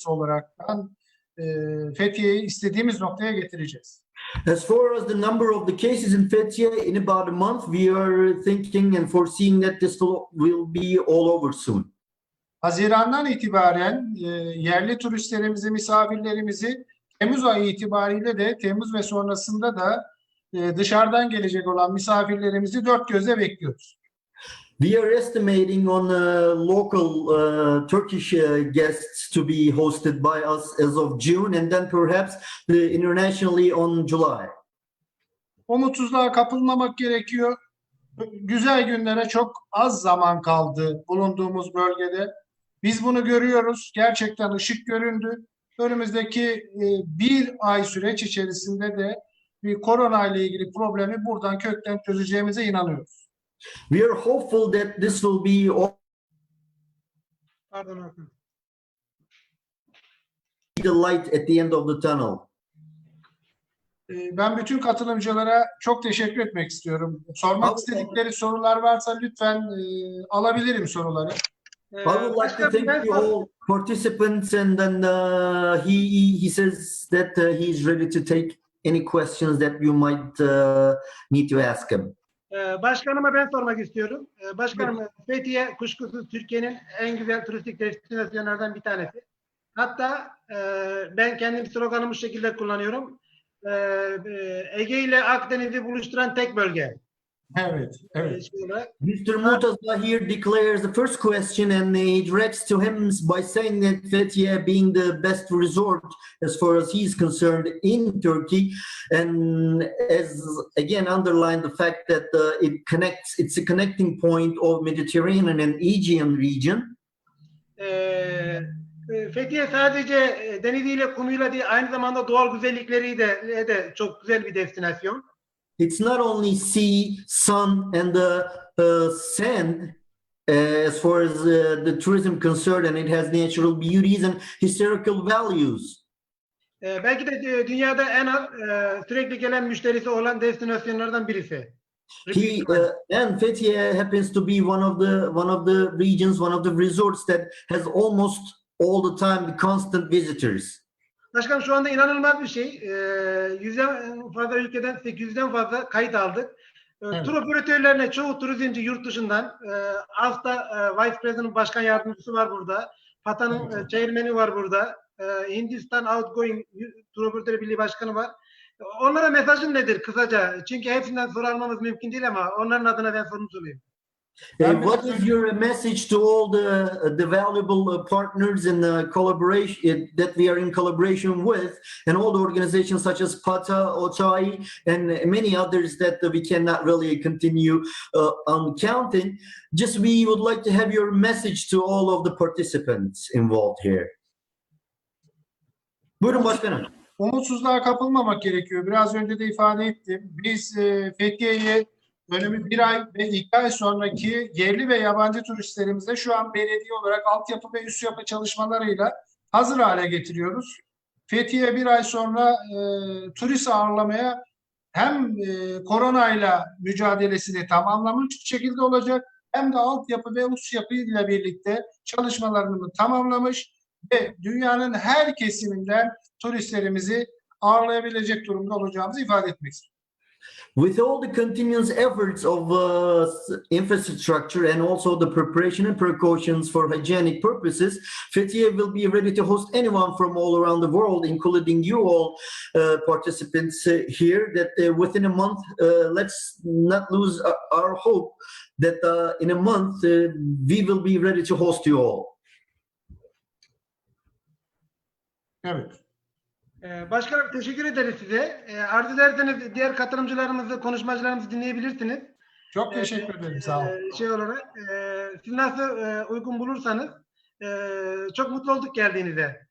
olaraktan Fethiye'yi istediğimiz noktaya getireceğiz. As far as the number of the cases in Fethiye, in about a month, we are thinking and foreseeing that this will be all over soon. Haziran'dan itibaren yerli turistlerimizi, misafirlerimizi Temmuz ayı itibariyle de Temmuz ve sonrasında da dışarıdan gelecek olan misafirlerimizi dört gözle bekliyoruz. We are estimating on local Turkish guests to be hosted by us as of June and then perhaps internationally on July. Umutsuzluğa kapılmamak gerekiyor. Güzel günlere çok az zaman kaldı bulunduğumuz bölgede. Biz bunu görüyoruz. Gerçekten ışık göründü. Önümüzdeki bir ay süreç içerisinde de bir korona ile ilgili problemi buradan kökten çözeceğimize inanıyoruz. We are hopeful that this will be the light at the end of the tunnel. Ben bütün katılımcılara çok teşekkür etmek istiyorum. Sormak istedikleri sorular varsa lütfen alabilirim soruları. I would like to thank you all participants, and then he says that he is ready to take any questions that you might need to ask him. Başkanıma ben sormak istiyorum. Başkanım, Fethiye kuşkusuz Türkiye'nin en güzel turistik destinasyonlardan bir tanesi. Hatta ben kendim sloganımı şu şekilde kullanıyorum. Ege ile Akdeniz'i buluşturan tek bölge. Evet, evet. Mr. Murtaza here declares the first question, and he directs to him by saying that Fethiye being the best resort as far as he's concerned in Turkey, and as again underlined the fact that it's a connecting point of Mediterranean and Aegean region. Fethiye sadece deniziyle, kumuyla değil, aynı zamanda doğal güzellikleriyle de çok güzel bir destinasyon. It's not only sea, sun, and the sand as far as the tourism concerned, and it has natural beauties and historical values. Belki de dünyada en az sürekli gelen müşterisi olan destinasyonlardan birisi. And Fethiye happens to be one of the regions, one of the resorts that has almost all the time constant visitors. Başkanım, şu anda inanılmaz bir şey. 100'den fazla ülkeden 800'den fazla kayıt aldık. Evet. Tur operatörlerine çoğu turizmci yurt dışından. Altta Vice President Başkan Yardımcısı var burada. PATA'nın Chairman'i var burada. Hindistan Outgoing Tur Operatörü Birliği Başkanı var. Onlara mesajın nedir kısaca? Çünkü hepsinden soru almamız mümkün değil ama onların adına ben sormuş olayım. What is your message to all the valuable partners in the collaboration that we are in collaboration with, and all the organizations such as PATA, OCHAI, and many others that we cannot really continue on counting? Just we would like to have your message to all of the participants involved here. Buyurun başkanım. Umutsuzluğa kapılmamak gerekiyor. Biraz önce de ifade ettim. Biz Fethiye'yi önümüz bir ay ve 2 ay sonraki yerli ve yabancı turistlerimizle şu an belediye olarak altyapı ve üst yapı çalışmalarıyla hazır hale getiriyoruz. Fethiye bir ay sonra turist ağırlamaya hem koronayla mücadelesini tamamlamış şekilde olacak, hem de altyapı ve üst yapı ile birlikte çalışmalarını tamamlamış ve dünyanın her kesiminden turistlerimizi ağırlayabilecek durumda olacağımızı ifade etmek istiyorum. With all the continuous efforts of infrastructure and also the preparation and precautions for hygienic purposes, Fethiye will be ready to host anyone from all around the world, including you all participants here, that within a month, let's not lose our hope that in a month we will be ready to host you all. Evet. Başkanım, teşekkür ederiz size. Arzu ederseniz diğer katılımcılarımızı, konuşmacılarımızı dinleyebilirsiniz. Çok teşekkür ederim. Sağ olun. Şey olarak, siz nasıl uygun bulursanız çok mutlu olduk geldiğinize.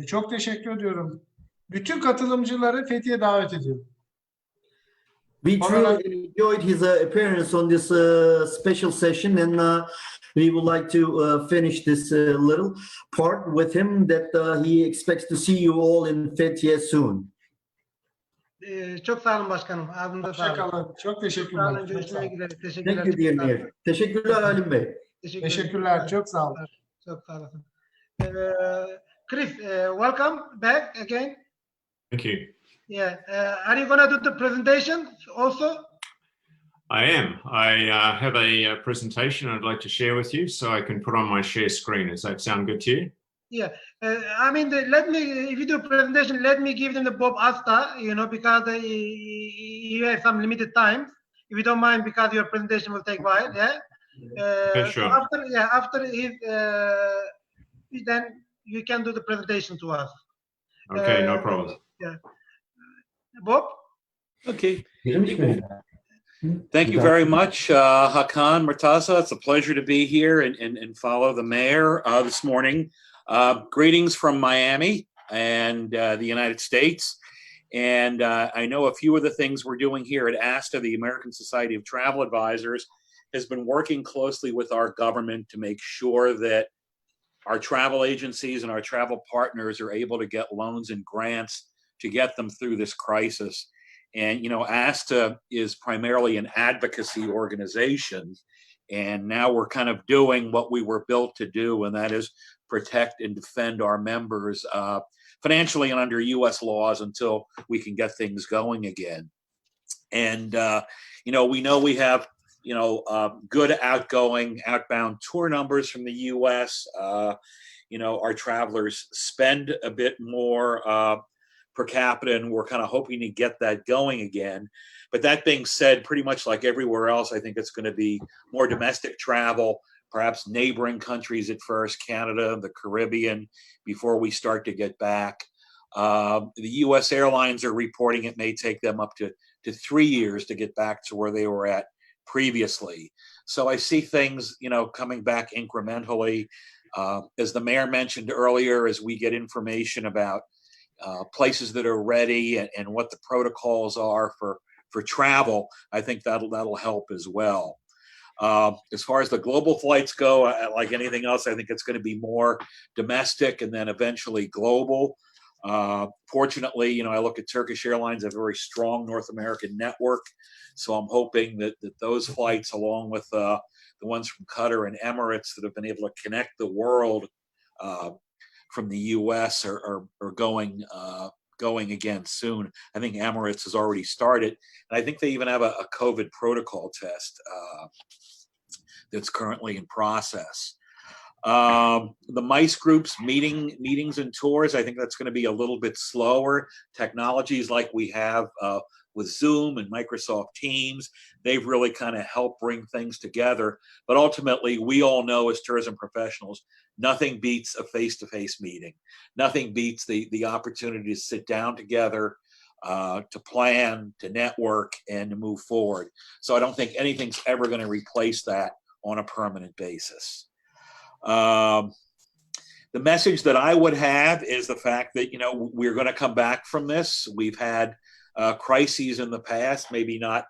Çok teşekkür ediyorum. Bütün katılımcıları Fethiye davet ediyorum. We truly enjoyed his appearance on this special session, and we would like to finish this little part with him that he expects to see you all in Fethiye soon. Çok sağ olun başkanım. Ağzınıza sağlık. Çok teşekkürler. Sağ olun. Görüşmek üzere. Teşekkürler. Thank you, dear Mir. Teşekkürler Halim Bey. Teşekkürler. Çok sağ olun. Çok sağ olasın. Chris, welcome back again. Thank you. Yeah. Are you gonna do the presentation also? I am. I have a presentation I'd like to share with you, so I can put on my share screen. Does that sound good to you? Yeah. I mean, if you do a presentation, let me give them the Bob Asta, because you have some limited time. If you don't mind, because your presentation will take a while. Yeah. Okay, sure. So after his, then you can do the presentation to us. Okay, no problem. Yeah. Bob? Okay. Girmiş mi? Thank you very much, Hakan Murtaza. It's a pleasure to be here and follow the mayor this morning. Greetings from Miami and the United States. And I know a few of the things we're doing here at ASTA, the American Society of Travel Advisors, has been working closely with our government to make sure that our travel agencies and our travel partners are able to get loans and grants to get them through this crisis. And, ASTA is primarily an advocacy organization. And now we're kind of doing what we were built to do, and that is protect and defend our members financially and under US laws until we can get things going again. And, we know we have, good outbound tour numbers from the US. Our travelers spend a bit more per capita, and we're kind of hoping to get that going again. But that being said, pretty much like everywhere else, I think it's going to be more domestic travel, perhaps neighboring countries at first, Canada, the Caribbean, before we start to get back. The US airlines are reporting it may take them up to 3 years to get back to where they were at previously. So I see things, coming back incrementally. As the mayor mentioned earlier, as we get information about places that are ready and what the protocols are for travel, I think that'll help as well. As far as the global flights go, like anything else, I think it's going to be more domestic and then eventually global. Fortunately, I look at Turkish Airlines, a very strong North American network. So I'm hoping that those flights, along with the ones from Qatar and Emirates that have been able to connect the world from the US are going again soon. I think Emirates has already started, and I think they even have a COVID protocol test that's currently in process. The MICE groups meetings and tours, I think that's going to be a little bit slower. Technologies like we have with Zoom and Microsoft Teams, they've really kind of helped bring things together. But ultimately, we all know as tourism professionals, nothing beats a face-to-face meeting. Nothing beats the opportunity to sit down together, to plan, to network, and to move forward. So I don't think anything's ever going to replace that on a permanent basis. The message that I would have is the fact that, we're going to come back from this. We've had crises in the past, maybe not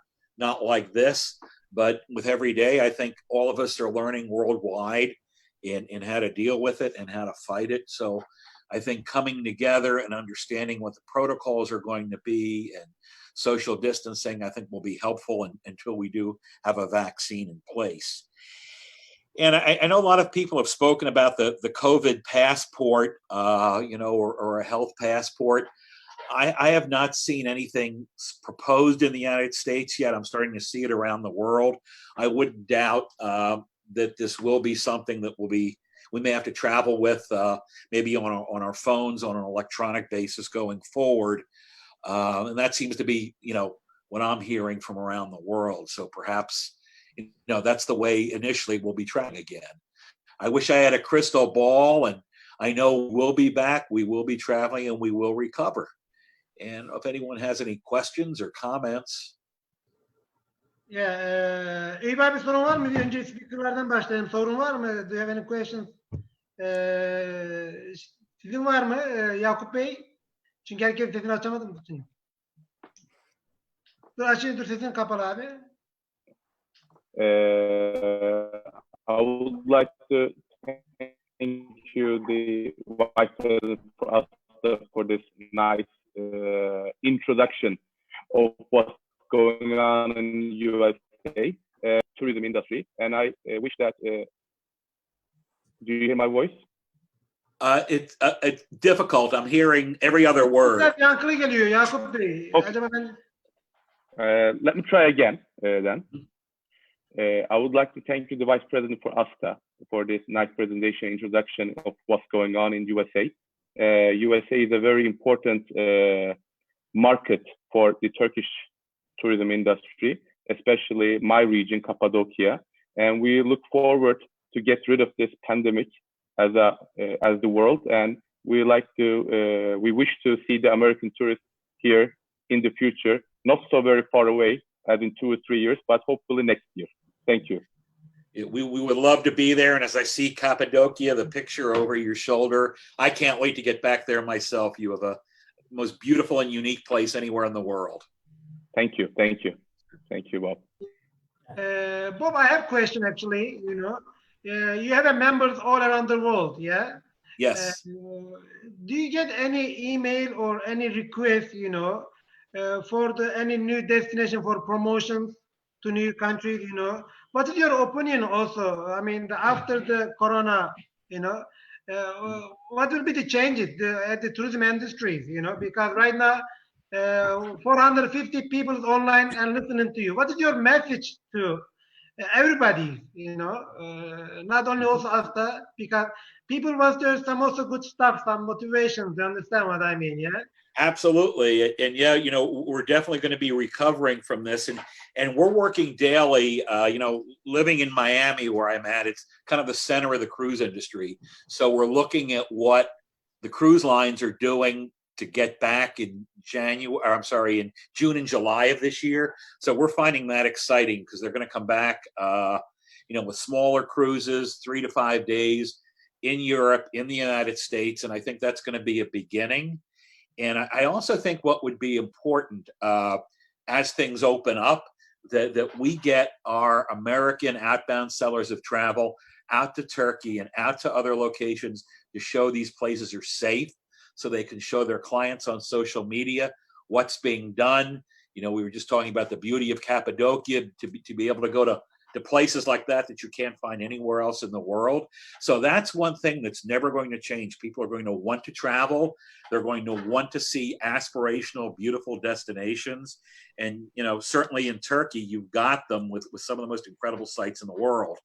like this, but with every day, I think all of us are learning worldwide in how to deal with it and how to fight it. So I think coming together and understanding what the protocols are going to be and social distancing, I think will be helpful until we do have a vaccine in place. And I know a lot of people have spoken about the COVID passport, or a health passport. I have not seen anything proposed in the United States yet. I'm starting to see it around the world. I wouldn't doubt that this will be something that we may have to travel with, maybe on our phones on an electronic basis going forward. And that seems to be, what I'm hearing from around the world. So perhaps, that's the way initially we'll be traveling again. I wish I had a crystal ball, and I know we'll be back, we will be traveling, and we will recover. And if anyone has any questions or comments. Yeah, İyi bir sorun var mı? Önce speakerlardan başlayalım. Sorun var mı? Do you have any questions? Sizin var mı Yakup Bey? Çünkü herkes sesini açamadım. Dur sesin kapalı abi. I would like to thank you, the Vice President, for this nice introduction of what's going on in USA tourism industry. And I wish that, do you hear my voice? It's difficult. I'm hearing every other word. Biraz yankılı geliyor Yakup Bey. Okay. Acaba ben Let me try again then. I would like to thank you, the Vice President for ASTA, for this nice presentation introduction of what's going on in USA. USA is a very important market for the Turkish tourism industry, especially my region, Cappadocia. And we look forward to get rid of this pandemic as the world. And we wish to see the American tourists here in the future, not so very far away, as in 2 or 3 years, but hopefully next year. Thank you. We would love to be there. And as I see Cappadocia, the picture over your shoulder, I can't wait to get back there myself. You have a most beautiful and unique place anywhere in the world. Thank you. Thank you. Thank you, Bob. Bob, I have a question actually. You have members all around the world, yeah? Yes. Do you get any email or any request, for any new destination for promotions to new countries, What is your opinion also? I mean, after the corona, what will be the changes at the tourism industries, because right now 450 people online and listening to you. What is your message to everybody, not only also after, because people want to hear some also good stuff, some motivation, to understand what I mean, yeah? Absolutely. And yeah, we're definitely going to be recovering from this. And we're working daily, living in Miami where I'm at, it's kind of the center of the cruise industry. So we're looking at what the cruise lines are doing to get back in in June and July of this year. So we're finding that exciting because they're going to come back, with smaller cruises, 3 to 5 days in Europe, in the United States. And I think that's going to be a beginning. And I also think what would be important as things open up, that we get our American outbound sellers of travel out to Turkey and out to other locations to show these places are safe, so they can show their clients on social media what's being done. We were just talking about the beauty of Cappadocia, to be able to go to places like that you can't find anywhere else in the world. So that's one thing that's never going to change. People are going to want to travel. They're going to want to see aspirational, beautiful destinations. And, certainly in Turkey, you've got them with some of the most incredible sites in the world.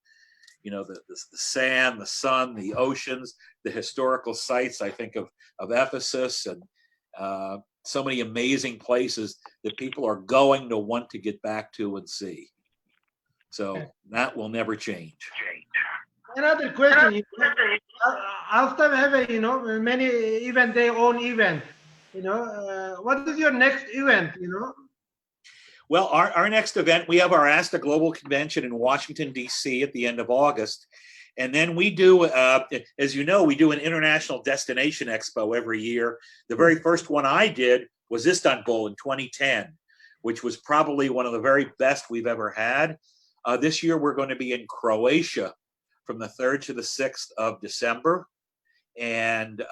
The sand, the sun, the oceans, the historical sites. I think of Ephesus and so many amazing places that people are going to want to get back to and see. So that will never change. Another question, after we have many event, their own event, what is your next event, Well, our next event, we have our ASTA Global Convention in Washington, D.C. at the end of August. And then we do, as you know, we do an International Destination Expo every year. The very first one I did was Istanbul in 2010, which was probably one of the very best we've ever had. This year, we're going to be in Croatia from the 3rd to the 6th of December. And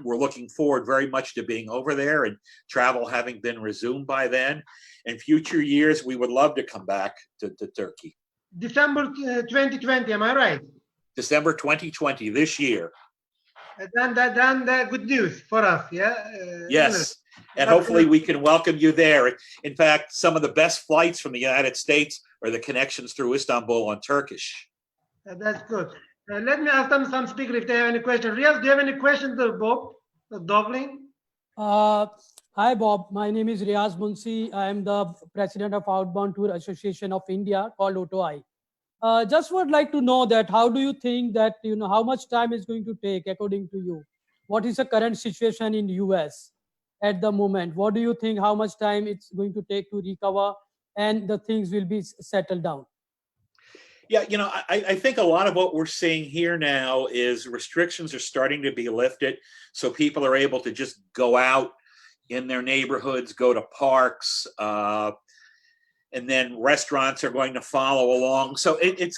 we're looking forward very much to being over there and travel having been resumed by then. In future years, we would love to come back to Turkey. December 2020, am I right? December 2020, this year. Then the good news for us, yeah? Yes. And hopefully we can welcome you there. In fact, some of the best flights from the United States are the connections through Istanbul on Turkish. That's good. Let me ask them some speaker if they have any questions. Riaz, do you have any questions, Bob? Dogling? Hi, Bob. My name is Riaz Munsi. I am the president of Outbound Tour Association of India, called OTOI. Just would like to know that how do you think that, how much time is going to take according to you? What is the current situation in US at the moment? What do you think, how much time it's going to take to recover and the things will be settled down? Yeah, I think a lot of what we're seeing here now is restrictions are starting to be lifted. So people are able to just go out in their neighborhoods, go to parks, and then restaurants are going to follow along. So it's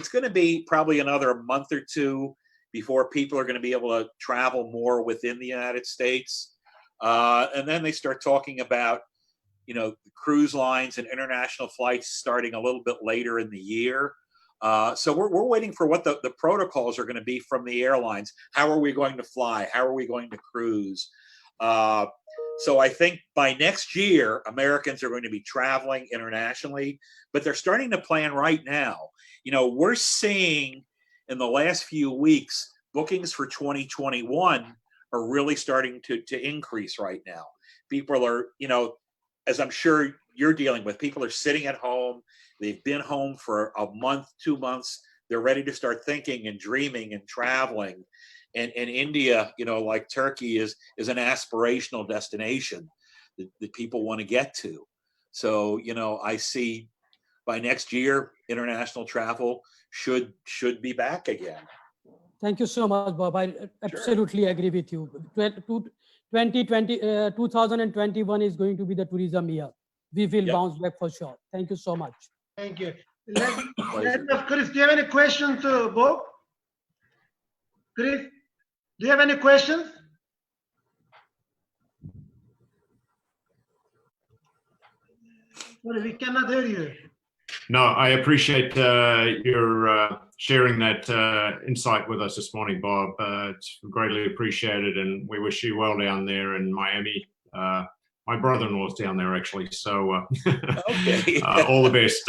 gonna be probably another month or two before people are going to be able to travel more within the United States. And then they start talking about, the cruise lines and international flights starting a little bit later in the year. So we're waiting for what the protocols are going to be from the airlines. How are we going to fly? How are we going to cruise? So I think by next year, Americans are going to be traveling internationally, but they're starting to plan right now. You know, we're seeing in the last few weeks, bookings for 2021 are really starting to increase right now. People are, you know, as I'm sure you're dealing with, people are sitting at home. They've been home for a month, 2 months. They're ready to start thinking and dreaming and traveling. And India, you know, like Turkey is an aspirational destination that people want to get to. So, you know, I see by next year, international travel should be back again. Thank you so much, Bob. I absolutely agree with you. 2021 is going to be the tourism year. We will bounce back for sure. Thank you so much. Thank you. Let's ask Chris, do you have any questions, Bob? Chris, do you have any questions? Sorry, we cannot hear you. No, I appreciate your sharing that insight with us this morning, Bob. It's greatly appreciated, and we wish you well down there in Miami. My brother-in-law's down there actually, so Okay. all the best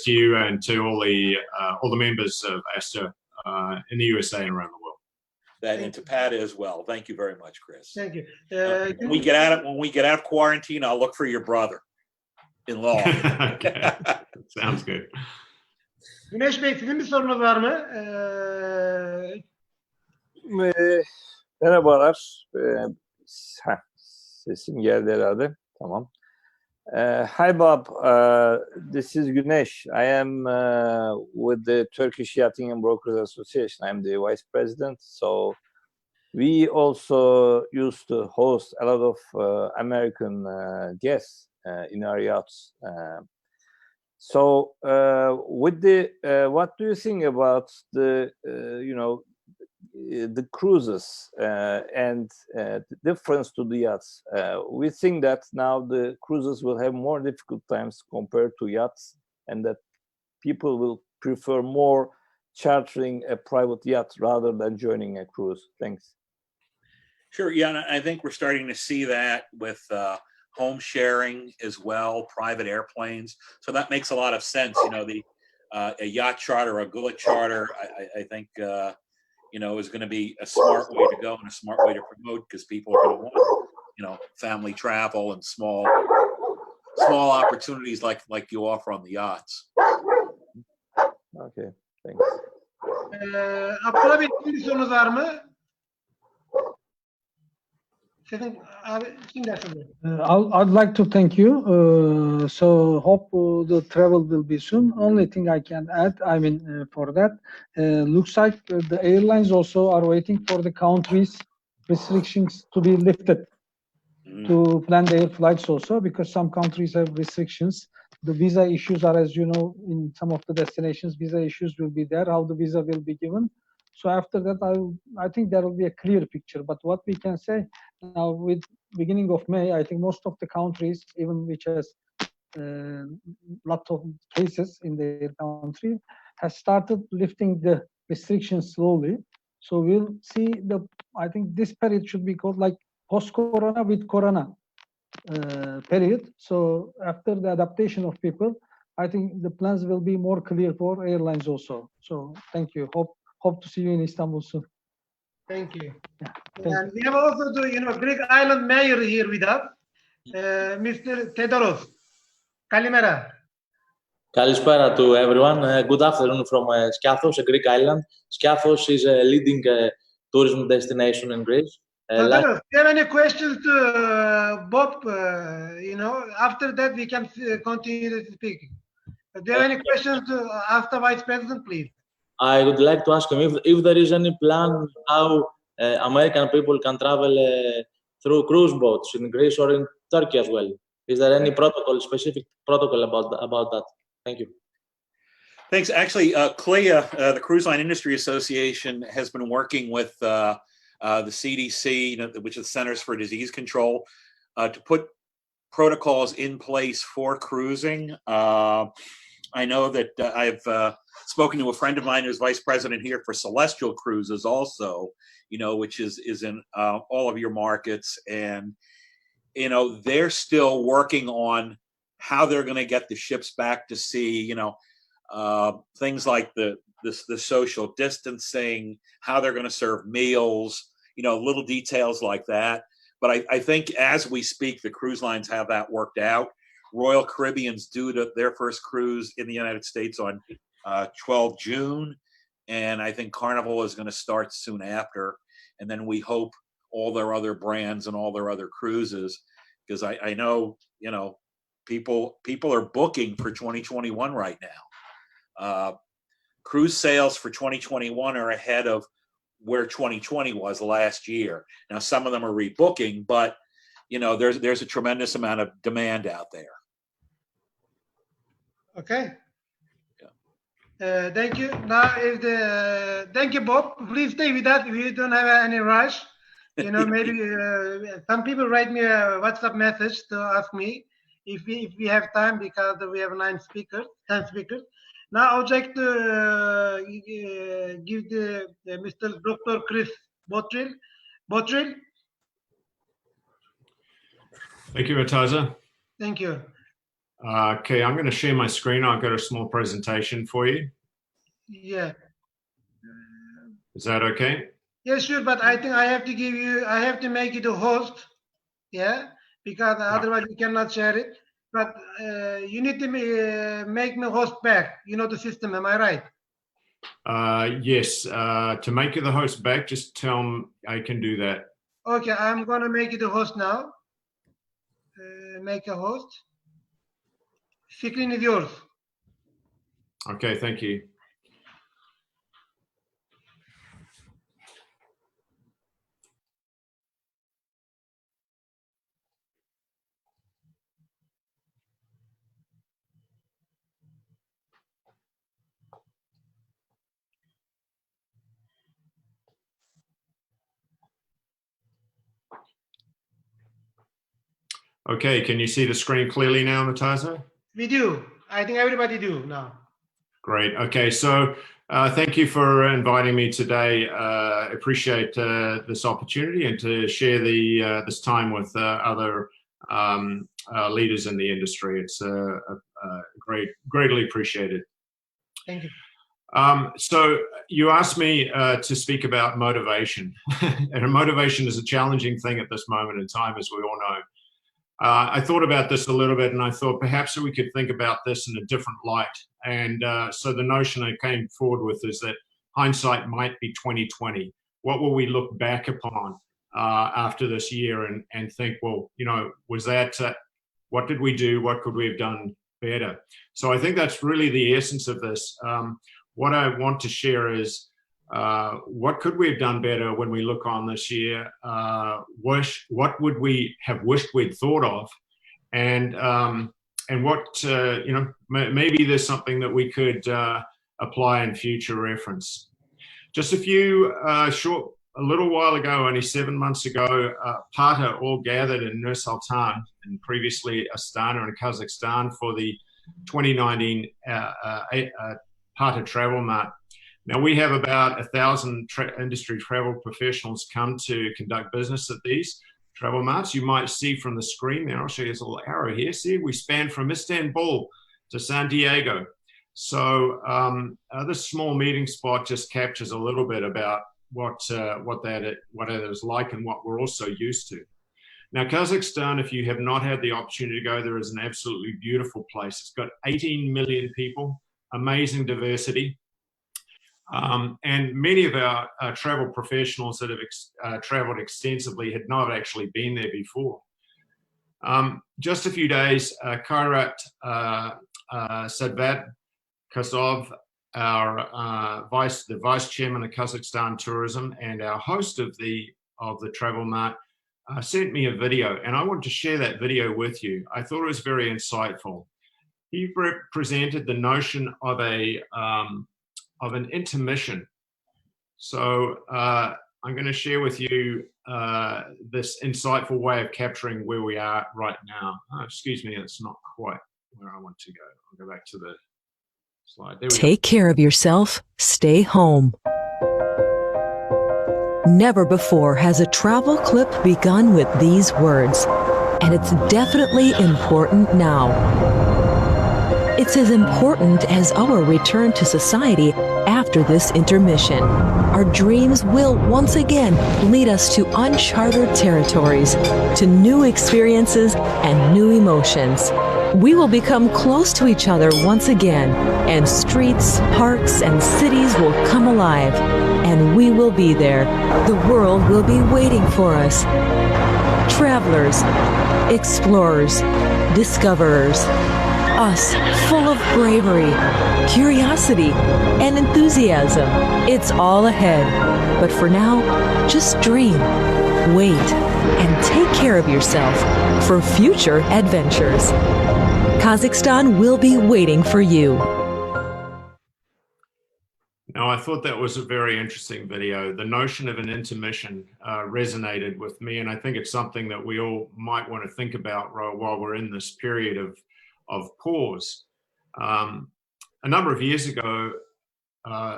to you and to all the members of ASTA in the USA and around the world. That and to Pat as well. Thank you very much, Chris. Thank you. When we get out of quarantine, I'll look for your brother-in-law. Okay. Sounds good. Güneş Bey, sizin bir sorunuz var mı? Merhabalar. Sesim geldi herhalde. Tamam. Hi Bob, this is Güneş. I am with the Turkish Yachting and Brokers Association. I'm the vice president. So we also used to host a lot of American guests in our yachts. So with the what do you think about the the cruises and the difference to the yachts? We think that now the cruises will have more difficult times compared to yachts, and that people will prefer more chartering a private yacht rather than joining a cruise. Thanks. Sure. Yeah, and I think we're starting to see that with home sharing as well, private airplanes. So that makes a lot of sense. You know, a yacht charter, a gullet charter, I think, you know, is going to be a smart way to go and a smart way to promote, because people are going to want, you know, family travel and small opportunities like you offer on the yachts. Okay, thanks. Abdullah Bey, bir sorunuz var mı? Senin abi kim dersin? I'd like to thank you. So hope the travel will be soon. Only thing I can add, I mean, for that, looks like the airlines also are waiting for the countries' restrictions to be lifted to plan their flights also, because some countries have restrictions. The visa issues are, as you know, in some of the destinations, visa issues will be there, how the visa will be given. So after that, I think there will be a clear picture. But what we can say now, with beginning of May, I think most of the countries, even which has lot of cases in their country, has started lifting the restrictions slowly. So we'll see I think this period should be called like post-corona with corona period. So after the adaptation of people, I think the plans will be more clear for airlines also. So thank you. Hope to see you in Istanbul soon. Thank you. Yeah, And we have also the Greek island mayor here with us, Mr. Theodoros. Kalimera. Kalispera to everyone. Good afternoon from Skiathos, a Greek island. Skiathos is a leading tourism destination in Greece. Theodoros, do you have any questions to Bob? After that we can continue speaking. Do you have any questions to ask the Vice President, please? I would like to ask him if there is any plan how American people can travel through cruise boats in Greece or in Turkey as well. Is there any specific protocol about that? Thank you. Thanks. Actually, CLIA, the Cruise Line Industry Association, has been working with the CDC, which is the Centers for Disease Control, to put protocols in place for cruising. I know that I've spoken to a friend of mine who's vice president here for Celestial Cruises also, which is in all of your markets. And, they're still working on how they're going to get the ships back to sea, things like the social distancing, how they're going to serve meals, little details like that. But I think as we speak, the cruise lines have that worked out. Royal Caribbean's due to their first cruise in the United States on 12 June. And I think Carnival is going to start soon after. And then we hope all their other brands and all their other cruises, because I know, people are booking for 2021 right now. Cruise sales for 2021 are ahead of where 2020 was last year. Now, some of them are rebooking, but there's a tremendous amount of demand out there. Okay. Thank you. Now, thank you, Bob. Please stay with us. We don't have any rush. Maybe some people write me a WhatsApp message to ask me if we have time, because we have 10 speakers. Now, I would like to give Mr. Dr. Chris Bottrill. Thank you, Murtaza. Thank you. Okay, I'm going to share my screen. I've got a small presentation for you. Yeah. Is that okay? Yeah, sure, but I think I have to make you the host, yeah, because otherwise you cannot share it. But you need to make me host back. The system, am I right? Yes, to make you the host back, just tell them I can do that. Okay, I'm going to make you the host now. Make a host. Screen is yours. Okay, thank you. Okay, can you see the screen clearly now, Murtaza? We do. I think everybody do now. Great. Okay, so thank you for inviting me today. Appreciate this opportunity and to share this time with other leaders in the industry. It's greatly appreciated. Thank you. So you asked me to speak about motivation, and motivation is a challenging thing at this moment in time, as we all know. I thought about this a little bit, and I thought perhaps we could think about this in a different light. And so the notion I came forward with is that hindsight might be 2020. What will we look back upon after this year and think, well, was that, what did we do? What could we have done better? So I think that's really the essence of this. What I want to share is what could we have done better when we look on this year? What would we have wished we'd thought of? And what, maybe there's something that we could apply in future reference. Just a little while ago, only 7 months ago, PATA all gathered in Nur Sultan, and previously Astana in Kazakhstan, for the 2019 PATA Travel Mart. Now, we have about 1,000 industry travel professionals come to conduct business at these travel marts. You might see from the screen there, I'll show you this little arrow here. See, we span from Istanbul to San Diego. So this small meeting spot just captures a little bit about what it is like and what we're also used to. Now, Kazakhstan, if you have not had the opportunity to go there, is an absolutely beautiful place. It's got 18 million people, amazing diversity. And many of our travel professionals that have traveled extensively had not actually been there before. Just a few days, Kairat Sadvat Kasov, the vice chairman of Kazakhstan Tourism and our host of the Travel Mart, sent me a video, and I wanted to share that video with you. I thought it was very insightful. He presented the notion of an intermission. So I'm going to share with you this insightful way of capturing where we are right now. Excuse me, it's not quite where I want to go. I'll go back to the slide. There we go. Take care of yourself. Stay home. Never before has a travel clip begun with these words, and it's definitely important now. It's as important as our return to society after this intermission. Our dreams will once again lead us to uncharted territories, to new experiences and new emotions. We will become close to each other once again, and streets, parks, and cities will come alive, and we will be there. The world will be waiting for us. Travelers, explorers, discoverers, us full of bravery, curiosity, and enthusiasm. It's all ahead. But for now, just dream, wait, and take care of yourself for future adventures. Kazakhstan will be waiting for you. Now, I thought that was a very interesting video. The notion of an intermission resonated with me, and I think it's something that we all might want to think about while we're in this period of pause. A number of years ago,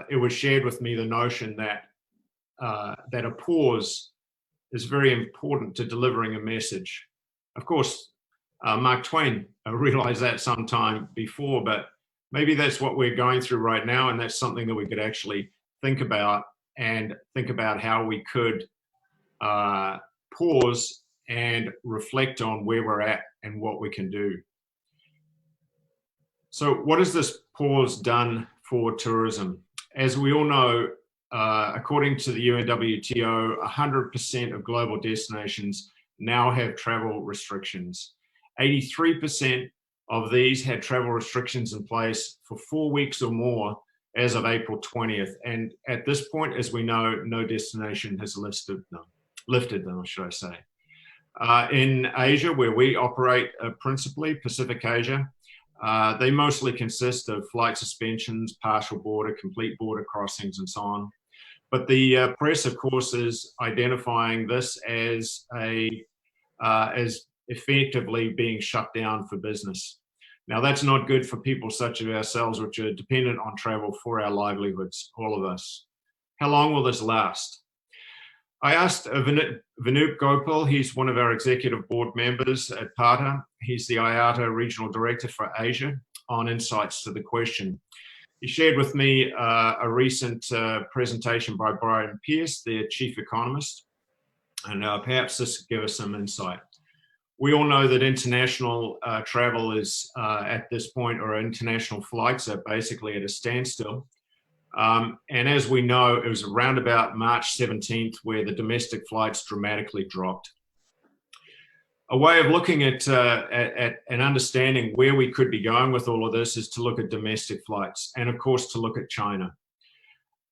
it was shared with me the notion that that a pause is very important to delivering a message. Of course, Mark Twain realized that sometime before, but maybe that's what we're going through right now, and that's something that we could actually think about how we could pause and reflect on where we're at and what we can do. So what has this pause done for tourism? As we all know, according to the UNWTO, 100% of global destinations now have travel restrictions. 83% of these had travel restrictions in place for 4 weeks or more as of April 20th. And at this point, as we know, no destination has lifted them, should I say. In Asia, where we operate principally, Pacific Asia, they mostly consist of flight suspensions, partial border, complete border crossings, and so on. But the press, of course, is identifying this as effectively being shut down for business. Now, that's not good for people such as ourselves, which are dependent on travel for our livelihoods, all of us. How long will this last? I asked Vinup Gopal, he's one of our executive board members at PATA. He's the IATA Regional Director for Asia, on insights to the question. He shared with me a recent presentation by Brian Pierce, their chief economist, and perhaps this could give us some insight. We all know that international travel is at this point, or international flights are basically at a standstill. And as we know, it was around about March 17th where the domestic flights dramatically dropped. A way of looking at and understanding where we could be going with all of this is to look at domestic flights, and of course to look at China.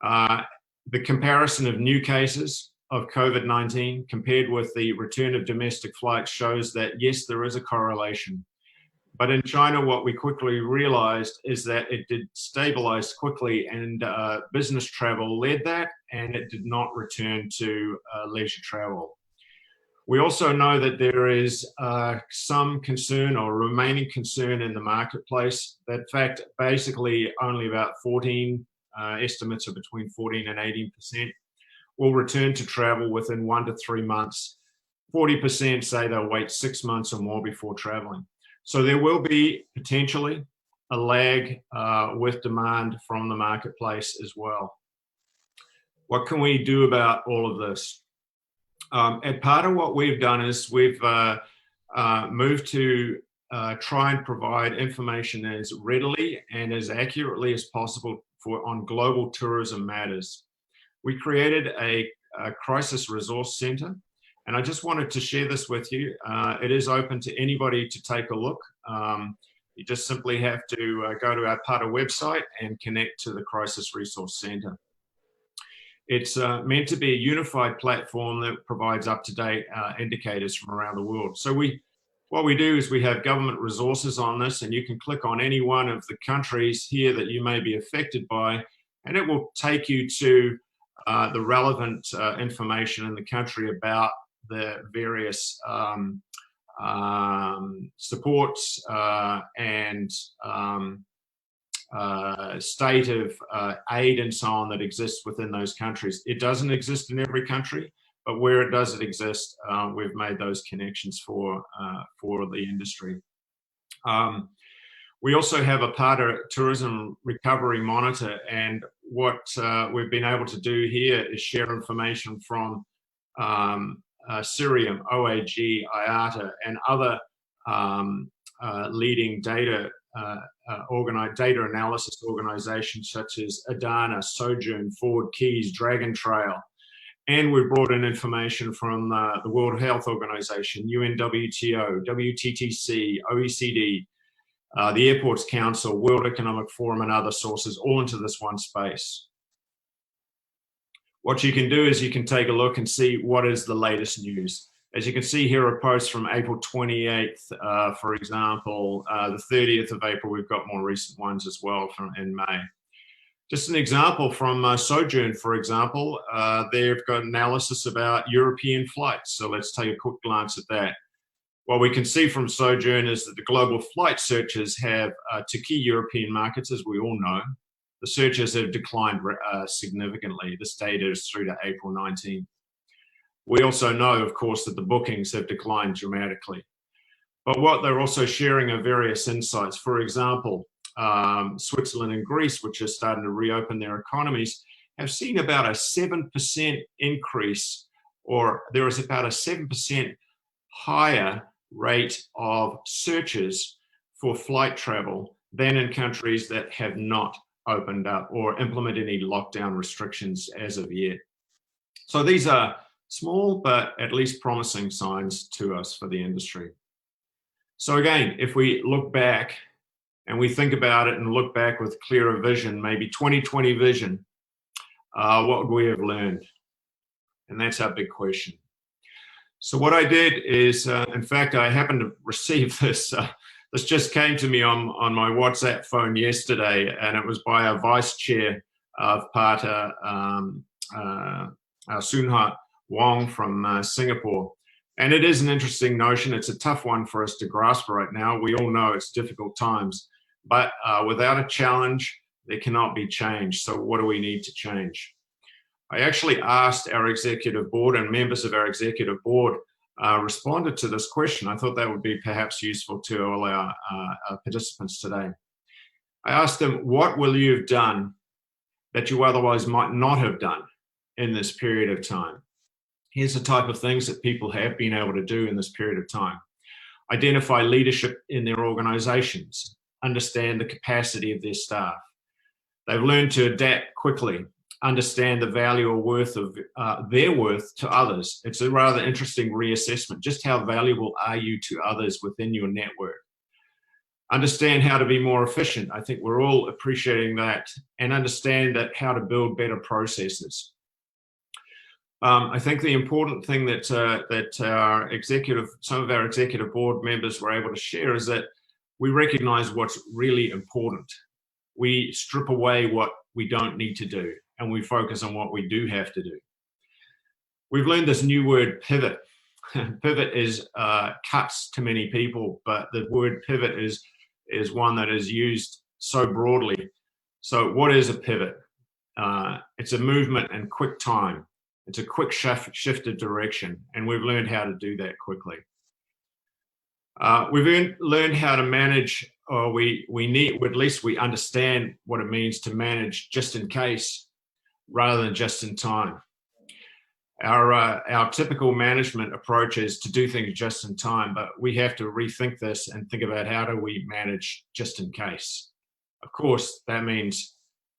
The comparison of new cases of COVID-19 compared with the return of domestic flights shows that yes, there is a correlation. But in China, what we quickly realized is that it did stabilize quickly, and business travel led that, and it did not return to leisure travel. We also know that there is some concern or remaining concern in the marketplace. That fact, basically only about 14 estimates are between 14 and 18% will return to travel within 1 to 3 months. 40% say they'll wait 6 months or more before traveling. So there will be potentially a lag with demand from the marketplace as well. What can we do about all of this? At PATA, what we've done is we've moved to try and provide information as readily and as accurately as possible on global tourism matters. We created a crisis resource center, and I just wanted to share this with you. It is open to anybody to take a look. You just simply have to go to our PATA website and connect to the Crisis Resource Center. It's meant to be a unified platform that provides up-to-date indicators from around the world. So what we do is we have government resources on this, and you can click on any one of the countries here that you may be affected by, and it will take you to the relevant information in the country about the various supports and state of aid and so on that exists within those countries. It doesn't exist in every country, but where it does exist, we've made those connections for the industry. We also have a PATA tourism recovery monitor, and what we've been able to do here is share information from Cirium, OAG, IATA, and other leading data analysis organizations such as Adana, Sojourn, Forward Keys, Dragon Trail. And we've brought in information from the World Health Organization, UNWTO, WTTC, OECD, the Airports Council, World Economic Forum, and other sources, all into this one space. What you can do is you can take a look and see what is the latest news. As you can see here are posts from April 28th, for example, the 30th of April. We've got more recent ones as well from in May. Just an example from Sojourn, for example, they've got analysis about European flights. So let's take a quick glance at that. What we can see from Sojourn is that the global flight searches have, to key European markets, as we all know, the searches have declined significantly. This data is through to April 19th. We also know, of course, that the bookings have declined dramatically. But what they're also sharing are various insights. For example, Switzerland and Greece, which are starting to reopen their economies, have seen about a 7% increase, or there is about a 7% higher rate of searches for flight travel than in countries that have not opened up or implemented any lockdown restrictions as of yet. So these are small but at least promising signs to us for the industry. So again, if we look back and we think about it and look back with clearer vision, maybe 2020 vision, what would we have learned? And that's our big question. So what I did is, in fact, I happened to receive this. This just came to me on my WhatsApp phone yesterday, and it was by our vice chair of PATA, Sunhat Wong from Singapore. And it is an interesting notion. It's a tough one for us to grasp right now. We all know it's difficult times, but without a challenge, there cannot be change. So what do we need to change? I actually asked our executive board, and members of our executive board responded to this question. I thought that would be perhaps useful to all our participants today. I asked them, what will you have done that you otherwise might not have done in this period of time? Here's the type of things that people have been able to do in this period of time. Identify leadership in their organizations, understand the capacity of their staff. They've learned to adapt quickly, understand the value or worth of their worth to others. It's a rather interesting reassessment. Just how valuable are you to others within your network? Understand how to be more efficient. I think we're all appreciating that, and understand that how to build better processes. I think the important thing that some of our executive board members were able to share is that we recognize what's really important. We strip away what we don't need to do, and we focus on what we do have to do. We've learned this new word, pivot. Pivot is cuts to many people, but the word pivot is one that is used so broadly. So what is a pivot? It's a movement in quick time. It's a quick shift of direction, and we've learned how to do that quickly. We've learned how to manage, or at least we understand what it means to manage just in case rather than just in time. Our typical management approach is to do things just in time, but we have to rethink this and think about how do we manage just in case. Of course, that means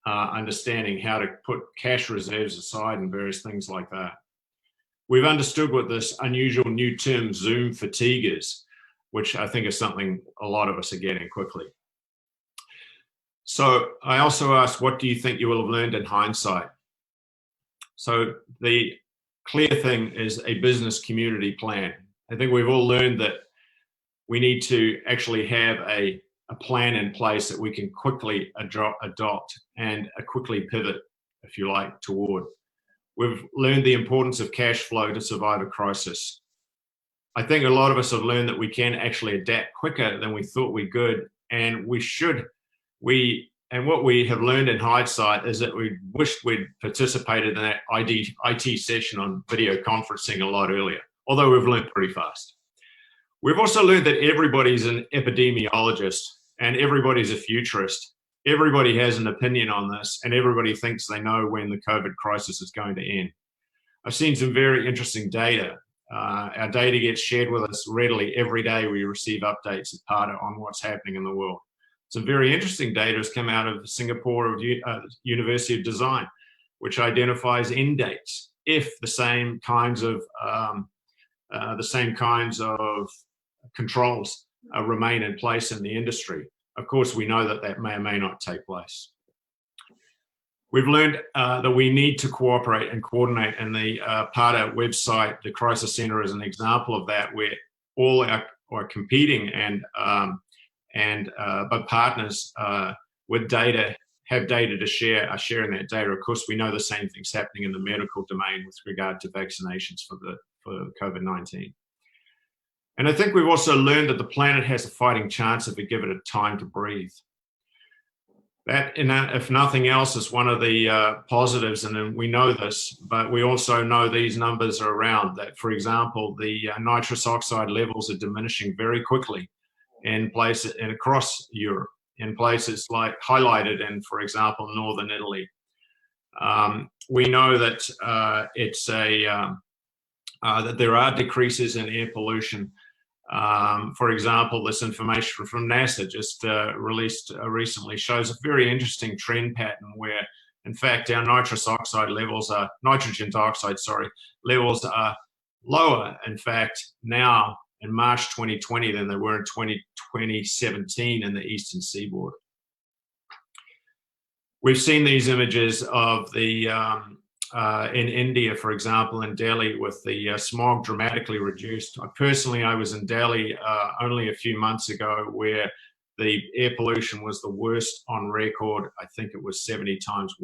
understanding how to put cash reserves aside and various things like that. We've understood what this unusual new term Zoom fatigue is, which I think is something a lot of us are getting quickly. So I also asked, what do you think you will have learned in hindsight? So the clear thing is a business community plan. I think we've all learned that we need to actually have a plan in place that we can quickly adopt and quickly pivot, if you like, toward. We've learned the importance of cash flow to survive a crisis. I think a lot of us have learned that we can actually adapt quicker than we thought we could, and we and what we have learned in hindsight is that we wished we'd participated in that IT session on video conferencing a lot earlier, although we've learned pretty fast. We've also learned that everybody's an epidemiologist and everybody's a futurist. Everybody has an opinion on this, and everybody thinks they know when the COVID crisis is going to end. I've seen some very interesting data. Our data gets shared with us readily every day. We receive updates at PARTA on what's happening in the world. Some very interesting data has come out of Singapore University of Design, which identifies end dates if the same kinds of controls remain in place in the industry. Of course, we know that that may or may not take place. We've learned that we need to cooperate and coordinate, and the PARTA website, the Crisis Center, is an example of that, where all our competing but partners with data have data to share, are sharing that data. Of course, we know the same thing's happening in the medical domain with regard to vaccinations for COVID-19. And I think we've also learned that the planet has a fighting chance if we give it a time to breathe. That, if nothing else, is one of the positives, and we know this, but we also know these numbers are around. That, for example, the nitrous oxide levels are diminishing very quickly in places and across Europe, in places like highlighted in, for example, northern Italy. We know that that there are decreases in air pollution. For example, this information from NASA just released recently shows a very interesting trend pattern where, in fact, our nitrous oxide levels are, nitrogen dioxide, sorry, levels are lower, in fact, now in March 2020 than they were in 2017 in the Eastern Seaboard. We've seen these images of the in India, for example, in Delhi, with the smog dramatically reduced. I was in Delhi only a few months ago, where the air pollution was the worst on record. I think it was 70 times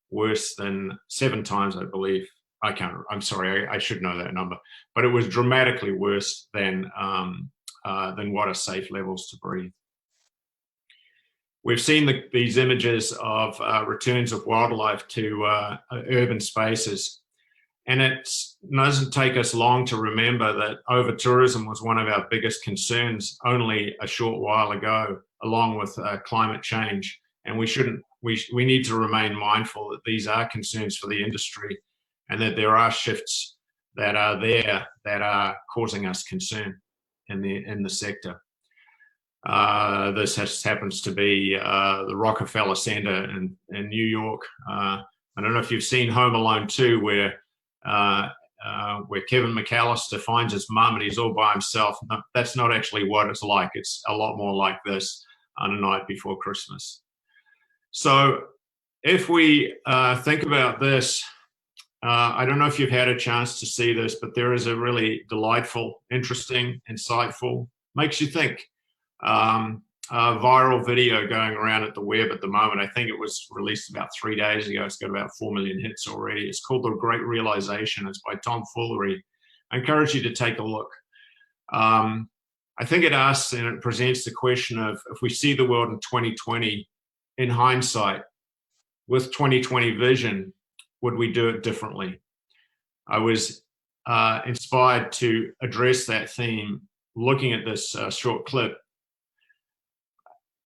worse than 7 times, I believe. I'm sorry, I should know that number, but it was dramatically worse than what are safe levels to breathe. We've seen these images of returns of wildlife to urban spaces, and it doesn't take us long to remember that over-tourism was one of our biggest concerns only a short while ago, along with climate change. And we need to remain mindful that these are concerns for the industry, and that there are shifts that are there that are causing us concern in the sector. This happens to be the Rockefeller Center in New York. I don't know if you've seen Home Alone 2, where Kevin McAllister finds his mum and he's all by himself. No, that's not actually what it's like. It's a lot more like this on a night before Christmas. So if we think about this, I don't know if you've had a chance to see this, but there is a really delightful, interesting, insightful, makes you think, viral video going around at the web at the moment. I think it was released about 3 days ago. It's got about 4 million hits already. It's called The Great Realization. It's by Tom Foolery. I encourage you to take a look. I think it asks and it presents the question of, if we see the world in 2020 in hindsight with 2020 vision, would we do it differently? I was inspired to address that theme looking at this short clip.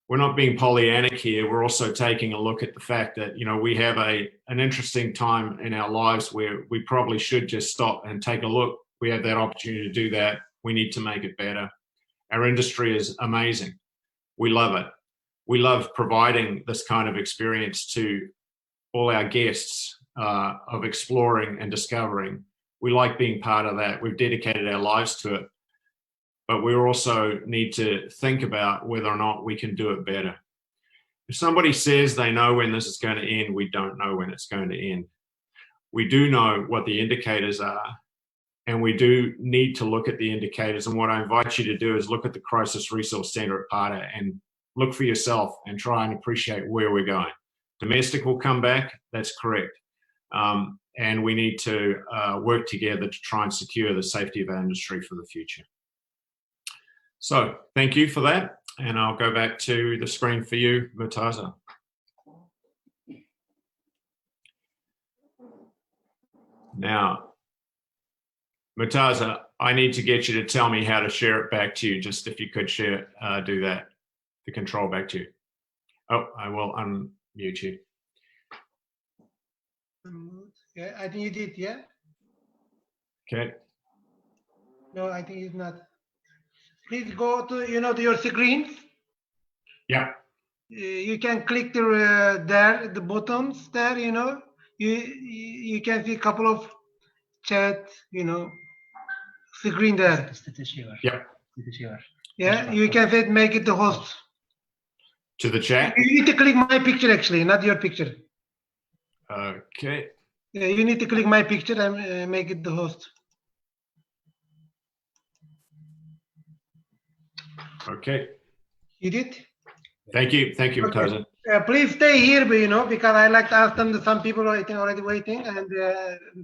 We're not being Pollyannic here. We're also taking a look at the fact that, you know, we have an interesting time in our lives where we probably should just stop and take a look. We have that opportunity to do that. We need to make it better. Our industry is amazing. We love it. We love providing this kind of experience to all our guests of exploring and discovering. We like being part of that. We've dedicated our lives to it. But we also need to think about whether or not we can do it better. If somebody says they know when this is going to end, we don't know when it's going to end. We do know what the indicators are, and we do need to look at the indicators. And what I invite you to do is look at the Crisis Resource Center at PARTA and look for yourself and try and appreciate where we're going. Domestic will come back, that's correct. And we need to work together to try and secure the safety of our industry for the future. So thank you for that. And I'll go back to the screen for you, Murtaza. Now, Murtaza, I need to get you to tell me how to share it back to you. Just if you could share, do that, the control back to you. Oh, I will unmute you. Yeah, I think you did, yeah? Okay. No, I think it's not. Please go to, to your screen. Yeah. You can click the buttons there, You can see a couple of chat, screen there. Yeah. Yeah, you can say make it the host. To the chat? You need to click my picture actually, not your picture. Okay. Yeah, you need to click my picture and make it the host. Okay. You did? Thank you. Thank you, Okay. Murtaza. Please stay here, because I like to ask them. Some people are already waiting, and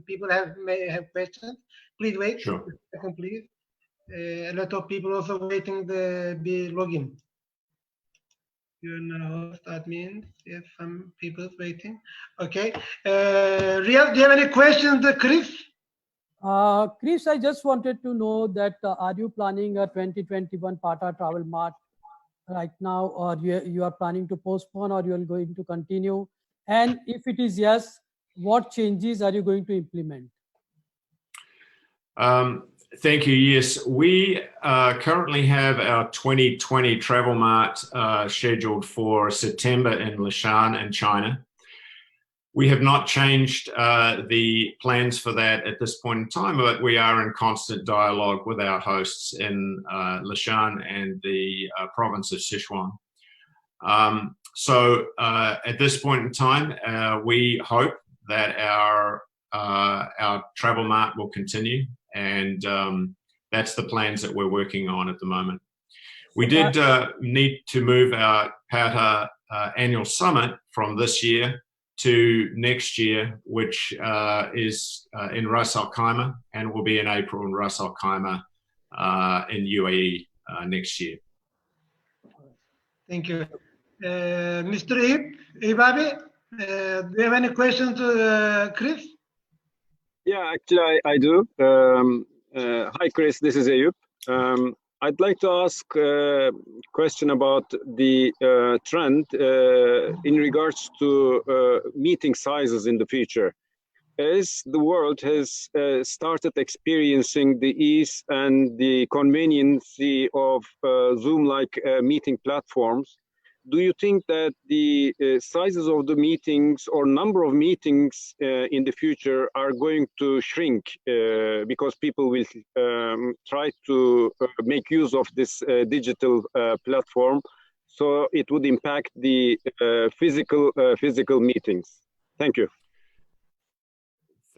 people may have questions. Please wait. Sure. A second, please. A lot of people also waiting to be login. You're now host admin. Yes, some people waiting. Okay. Riyaz, do you have any questions, Chris? Chris, I just wanted to know that are you planning a 2021 PATA Travel Mart right now, or you are planning to postpone, or you are going to continue? And if it is yes, what changes are you going to implement? Thank you. Yes, we currently have our 2020 Travel Mart scheduled for September in Leshan in China. We have not changed the plans for that at this point in time, but we are in constant dialogue with our hosts in Leshan and the province of Sichuan. So at this point in time, we hope that our Travel Mart will continue, and that's the plans that we're working on at the moment. We did need to move our PATA annual summit from this year to next year, which is in Ras Al Khaimah, and will be in April in Ras Al Khaimah in UAE next year. Thank you. Mr. Ibabi, do you have any questions to Chris? Yeah, actually, I do. Hi, Chris. This is Ayub. I'd like to ask a question about the trend in regards to meeting sizes in the future. As the world has started experiencing the ease and the convenience of Zoom-like meeting platforms, do you think that the sizes of the meetings or number of meetings in the future are going to shrink because people will try to make use of this digital platform, so it would impact the physical meetings? Thank you.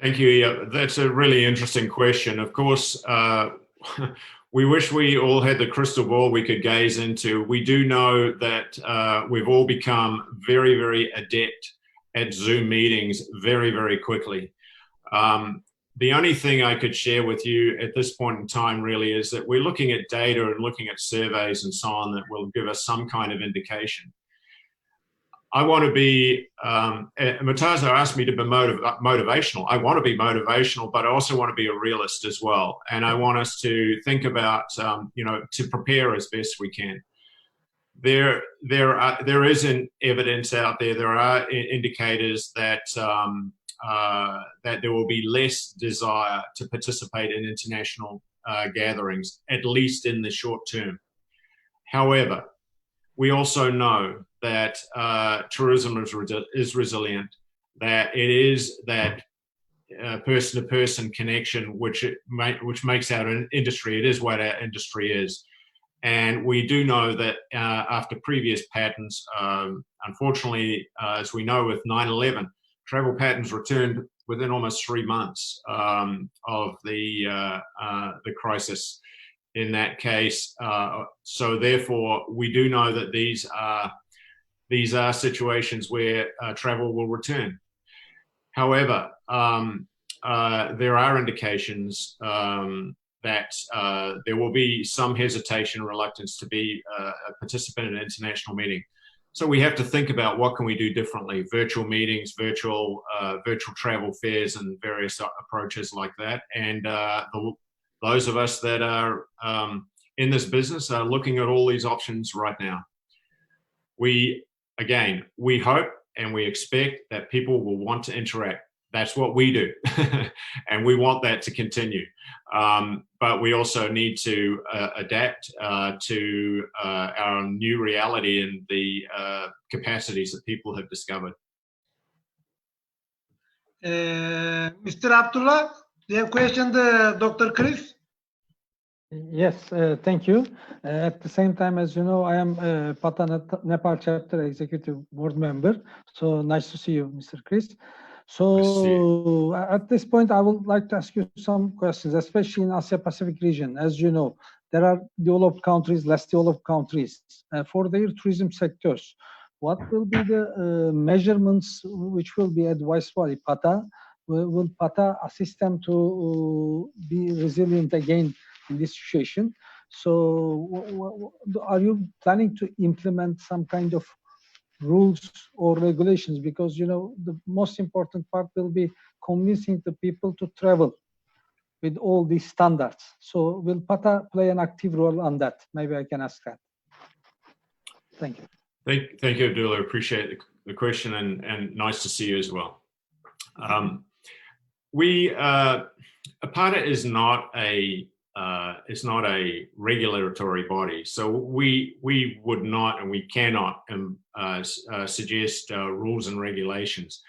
Thank you. Yeah, that's a really interesting question. Of course, we wish we all had the crystal ball we could gaze into. We do know that we've all become very, very adept at Zoom meetings very, very quickly. The only thing I could share with you at this point in time really is that we're looking at data and looking at surveys and so on that will give us some kind of indication. I want to be, Murtaza asked me to be motivational. I want to be motivational, but I also want to be a realist as well. And I want us to think about, to prepare as best we can. There is evidence out there. There are indicators that that there will be less desire to participate in international gatherings, at least in the short term. However, we also know that tourism is resilient, that it is that person-to-person connection which makes our industry. It is what our industry is. And we do know that after previous patterns, unfortunately, as we know with 9/11, travel patterns returned within almost 3 months of the crisis. In that case, so therefore, we do know that these are situations where travel will return. However, there are indications that there will be some hesitation and reluctance to be a participant in an international meeting. So we have to think about what can we do differently: virtual meetings, virtual travel fairs, and various approaches like that. And those of us that are in this business are looking at all these options right now. We hope and we expect that people will want to interact. That's what we do. And we want that to continue. But we also need to adapt to our new reality and the capacities that people have discovered. Mr. Abdullah, do you have a question to Dr. Chris? Yes, thank you. At the same time, as you know, I am PATA Nepal chapter executive board member. So nice to see you, Mr. Chris. So at this point, I would like to ask you some questions, especially in Asia Pacific region. As you know, there are developed countries, less developed countries. For their tourism sectors, what will be the measurements which will be advised by PATA? Will PATA assist them to be resilient again in this situation? So are you planning to implement some kind of rules or regulations? Because, you know, the most important part will be convincing the people to travel with all these standards. So will PATA play an active role on that? Maybe I can ask that. Thank you. Thank you, Abdullah. Appreciate the question, and nice to see you as well. PATA is not a regulatory body, so we would not and we cannot suggest rules and regulations.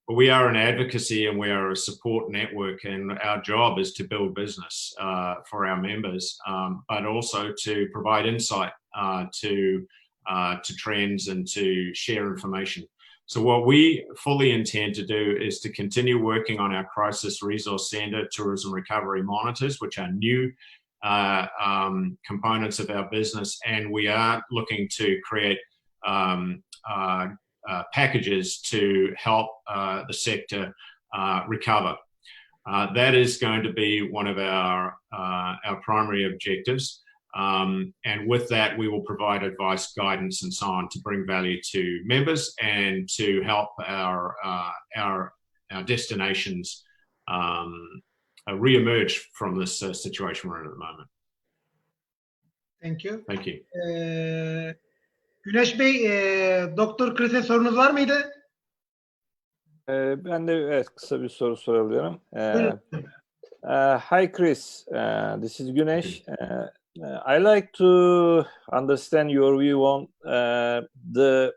But we are an advocacy and we are a support network, and our job is to build business for our members, but also to provide insight to trends and to share information. So what we fully intend to do is to continue working on our Crisis Resource Center tourism recovery monitors, which are new components of our business, and we are looking to create packages to help the sector recover. That is going to be one of our primary objectives. And with that, we will provide advice, guidance, and so on to bring value to members and to help our destinations re-emerge from this situation we're in at the moment. Thank you. Thank you. Güneş Bey, Dr. Chris'e sorunuz var mıydı? Ben de evet, kısa bir soru sorabilirim. Hi Chris, this is Güneş. I like to understand your view on the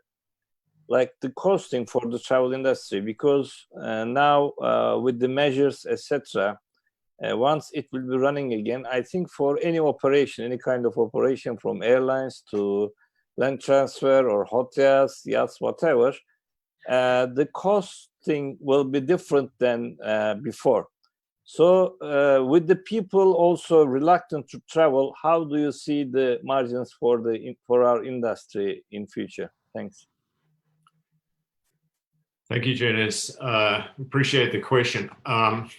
costing for the travel industry, because now with the measures, etc., once it will be running again, I think for any operation, any kind of operation, from airlines to land transfer or hotels, yachts, whatever, the costing will be different than before. So with the people also reluctant to travel, how do you see the margins for our industry in future? Thanks. Thank you, Janice. Appreciate the question. I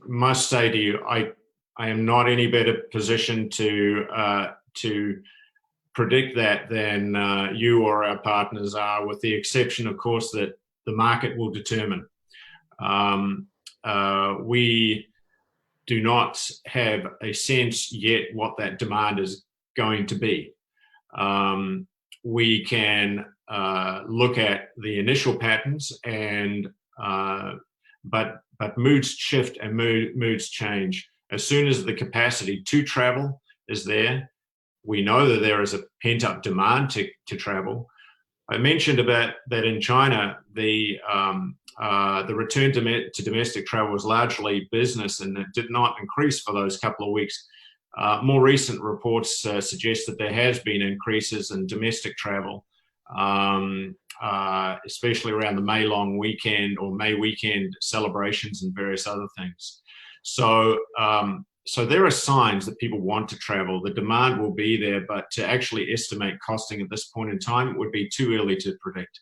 must say to you, I am not any better position to predict that than you or our partners are, with the exception, of course, that the market will determine. We do not have a sense yet what that demand is going to be. We can look at the initial patterns, and but moods shift and moods change. As soon as the capacity to travel is there, we know that there is a pent-up demand to travel. I mentioned about that in China, the return to domestic travel was largely business, and it did not increase for those couple of weeks. More recent reports suggest that there has been increases in domestic travel, especially around the May long weekend or May weekend celebrations and various other things. So there are signs that people want to travel. The demand will be there, but to actually estimate costing at this point in time would be too early to predict.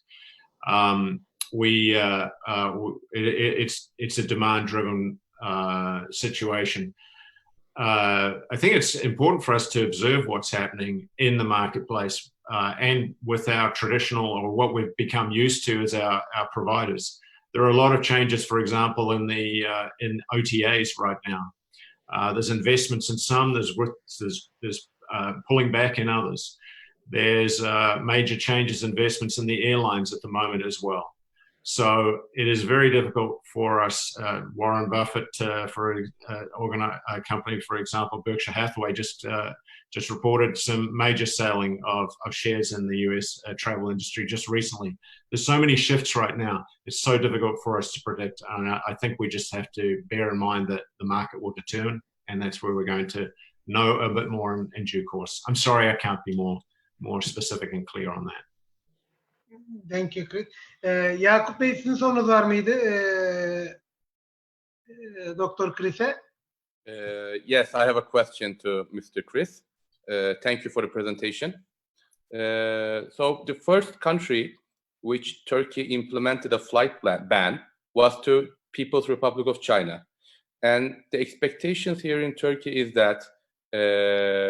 It's a demand-driven situation. I think it's important for us to observe what's happening in the marketplace and with our traditional, or what we've become used to as our providers. There are a lot of changes, for example, in OTAs right now. There's investments in some, there's pulling back in others. There's major changes, investments in the airlines at the moment as well. So it is very difficult for us. Warren Buffett, for a company, for example, Berkshire Hathaway, just reported some major selling of shares in the US travel industry just recently. There's so many shifts right now. It's so difficult for us to predict. And I think we just have to bear in mind that the market will determine, and that's where we're going to know a bit more in due course. I'm sorry I can't be more specific and clear on that. Thank you, Chris. Yakup Bey, sizin sorunuz var mıydı? Dr. Chris'e. Yes, I have a question to Mr. Chris. Thank you for the presentation. So the first country which Turkey implemented a flight ban was to People's Republic of China. And the expectations here in Turkey is that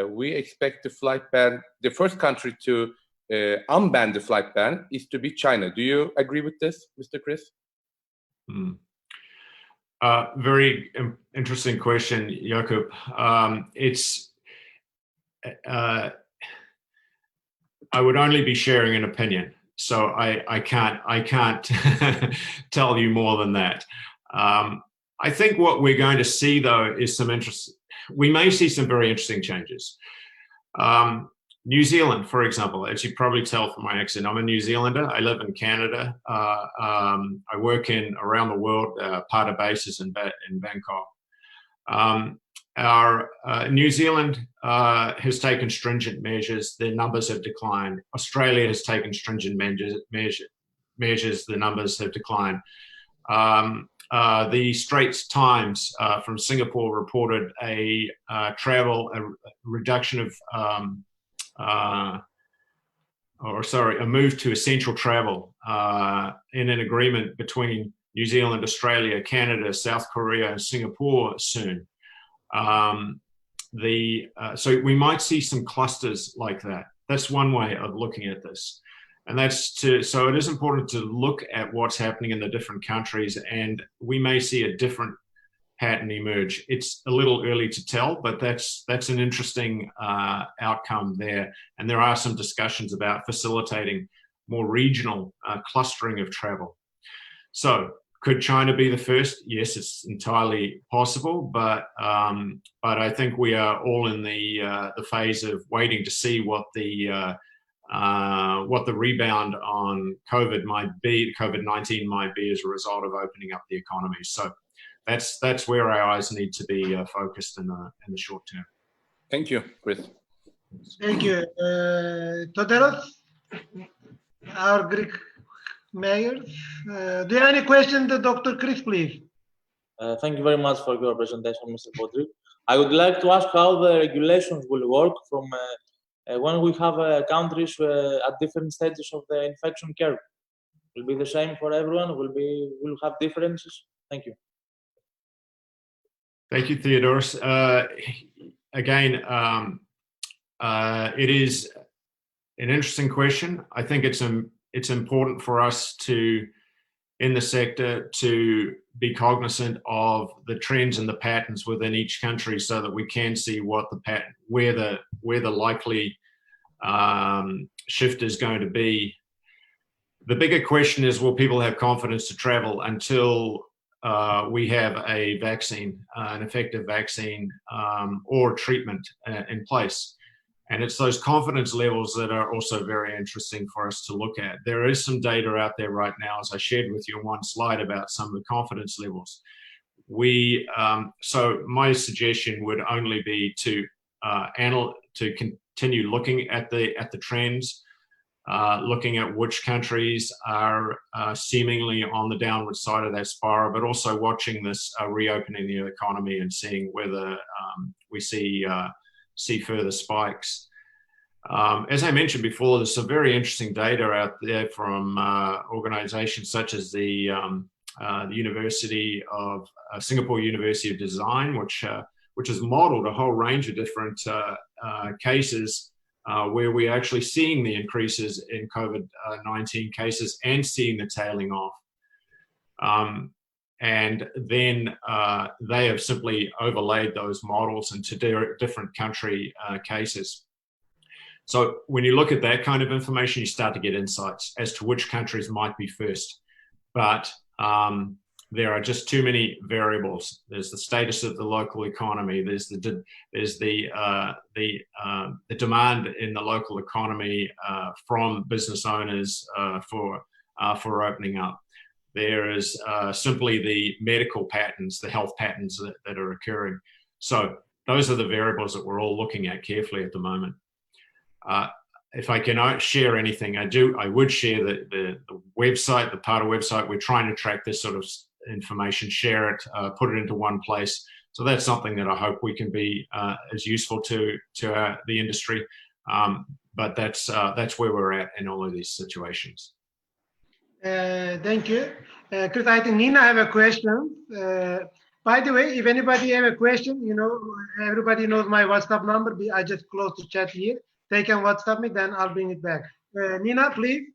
we expect the flight ban, the first country to unban the flight ban is to be China. Do you agree with this, Mr. Chris? Very interesting question, Jakub. I would only be sharing an opinion, so I can't tell you more than that. I think what we're going to see, though, is we may see some very interesting changes. New Zealand, for example, as you probably tell from my accent, I'm a New Zealander. I live in Canada. I work around the world, part of bases in Bangkok. New Zealand has taken stringent measures. Their numbers have declined. Australia has taken stringent measures. The numbers have declined. The Straits Times from Singapore reported a reduction of a move to essential travel in an agreement between New Zealand, Australia, Canada, South Korea, and Singapore soon. So we might see some clusters like that. That's one way of looking at this. And so it is important to look at what's happening in the different countries, and we may see a different pattern emerge. It's a little early to tell, but that's an interesting outcome there. And there are some discussions about facilitating more regional clustering of travel. So could China be the first? Yes, it's entirely possible, but I think we are all in the phase of waiting to see what the rebound on COVID-19 might be as a result of opening up the economy. So that's where our eyes need to be focused in the short term. Thank you, Chris. Thank you. Toderos, our Greek mayors. Do you have any question to Dr. Chris, please? Thank you very much for your presentation, Mr. Podrick. I would like to ask how the regulations will work from when we have countries at different stages of the infection curve. Will be the same for everyone? Will have differences? Thank you. Thank you, Theodoros. Again, it is an interesting question. I think it's important for us in the sector to be cognizant of the trends and the patterns within each country, so that we can see where the likely shift is going to be. The bigger question is, will people have confidence to travel until we have a vaccine, an effective vaccine or treatment in place? And it's those confidence levels that are also very interesting for us to look at. There is some data out there right now, as I shared with you in one slide, about some of the confidence levels. So my suggestion would only be to continue looking at the trends, looking at which countries are seemingly on the downward side of that spiral, but also watching this reopening the economy and seeing whether we see further spikes. As I mentioned before, there's some very interesting data out there from organizations such as the Singapore University of Design, which which has modeled a whole range of different cases where we're actually seeing the increases in COVID-19 cases and seeing the tailing off. And then they have simply overlaid those models into different country cases. So when you look at that kind of information, you start to get insights as to which countries might be first. But there are just too many variables. There's the status of the local economy. There's the demand in the local economy from business owners for opening up. There is simply the medical patterns, the health patterns that are occurring. So those are the variables that we're all looking at carefully at the moment. If I can share anything, I would share the website, the PARTA website. We're trying to track this sort of information, share it, put it into one place. So that's something that I hope we can be as useful to the industry. But that's where we're at in all of these situations. Thank you. Chris, I think Nina have a question. By the way, if anybody have a question, you know, everybody knows my WhatsApp number. I just closed the chat here. They can WhatsApp me, then I'll bring it back. Nina, please.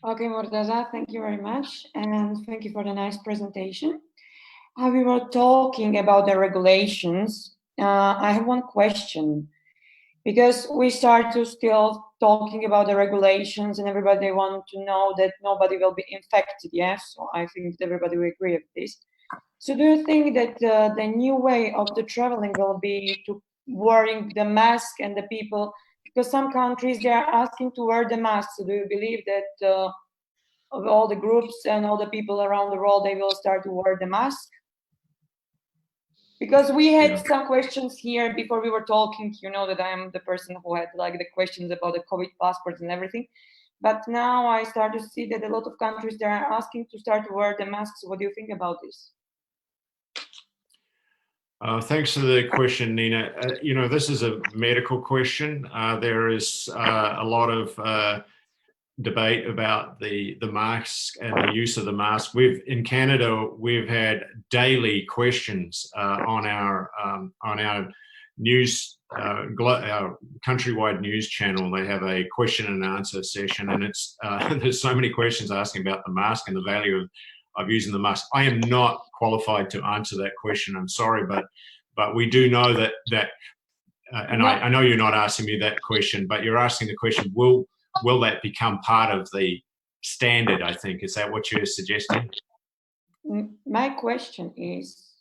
Okay, Mortaza, thank you very much. And thank you for the nice presentation. We were talking about the regulations. I have one question. Because we start to still talking about the regulations and everybody want to know that nobody will be infected, yes? So I think everybody will agree with this. So do you think that the new way of the traveling will be to wearing the mask and the people, because some countries, they are asking to wear the mask. So do you believe that of all the groups and all the people around the world, they will start to wear the mask? Because we had some questions here before we were talking, you know, that I am the person who had like the questions about the COVID passports and everything. But now I start to see that a lot of countries, they are asking to start to wear the masks. What do you think about this? Thanks for the question, Nina. You know, this is a medical question. There is a lot of debate about the mask and the use of the mask. In Canada, we've had daily questions on our news, our countrywide news channel. They have a question and answer session, and it's there's so many questions asking about the mask and the value of using the mask. I am not qualified to answer that question. I'm sorry, but we do know that and I know you're not asking me that question, but you're asking the question, will that become part of the standard, I think? Is that what you're suggesting? My question is,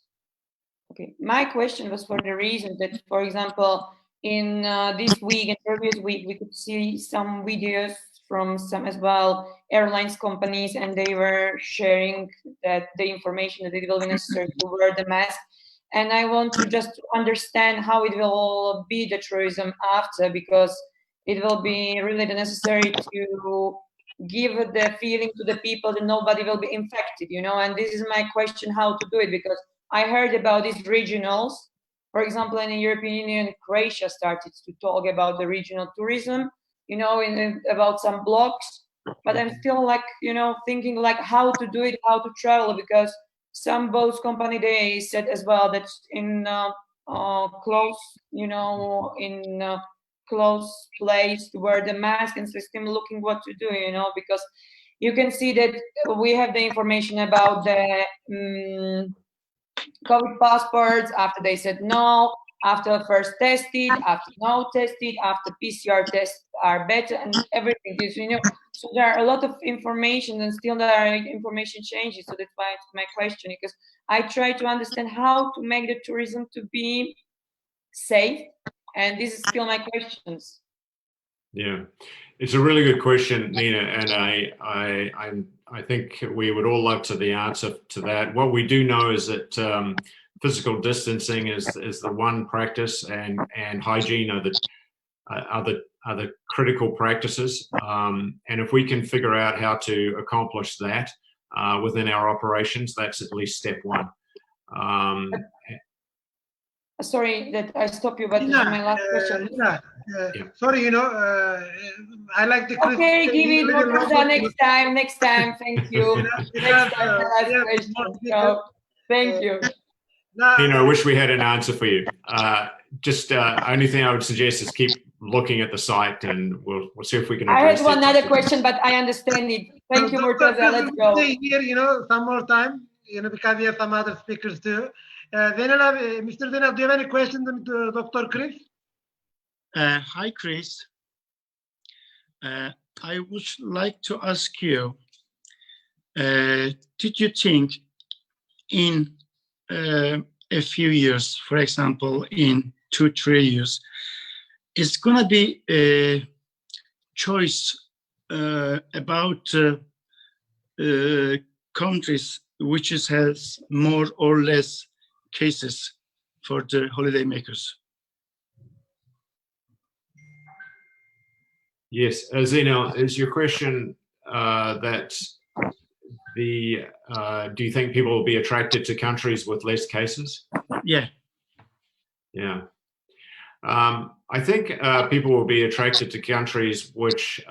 okay, my question was for the reason that, for example, in this week and previous week, we could see some videos from some as well airlines companies, and they were sharing that the information that it will be necessary to wear the mask. And I want to just understand how it will be the tourism after, because it will be really necessary to give the feeling to the people that nobody will be infected, you know. And this is my question, how to do it, because I heard about these regionals. For example, in the European Union, Croatia started to talk about the regional tourism, you know, about some blocks. But I'm still like, you know, thinking like how to do it, how to travel, because some boat company, they said as well that in close, you know, in close place to wear the mask and system looking what to do, you know, because you can see that we have the information about the COVID passports after they said no, after first tested, after no tested, after PCR tests are better, and everything is, you know. So there are a lot of information, and still there are information changes. So that's why it's my question, because I try to understand how to make the tourism to be safe, and this is still my questions. Yeah, it's a really good question, Nina, and I think we would all love to the answer to that. What we do know is that physical distancing is the one practice, and hygiene are the critical practices. And if we can figure out how to accomplish that within our operations, that's at least step one. Sorry that I stop you, but this is my last question. Sorry, you know, I like the question. Okay, give it Mortaza next time. Thank you. Next time, the last question. So, thank you. No, I wish we had an answer for you. Only thing I would suggest is keep looking at the site, and we'll see if we can I address had one that. other question, but I understand it. Thank you, Dr. Murtaza. Let's go. Stay here, some more time, because we have some other speakers too. Mr. Zeynel, do you have any questions to Dr. Chris? Hi, Chris. I would like to ask you, did you think in a few years, for example, in 2-3 years, it's going to be a choice about countries which has more or less cases for the holiday makers? Yes, Zeno, is your question do you think people will be attracted to countries with less cases? Yeah. Yeah. I think people will be attracted to countries which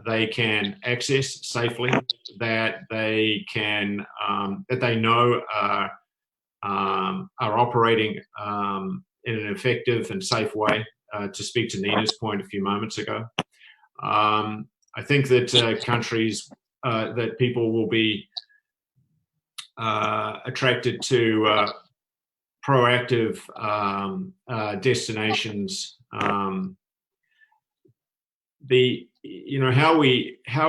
they can access safely, that they can, that they know are operating in an effective and safe way. To speak to Nina's point a few moments ago, I think that countries that people will be attracted to proactive destinations. How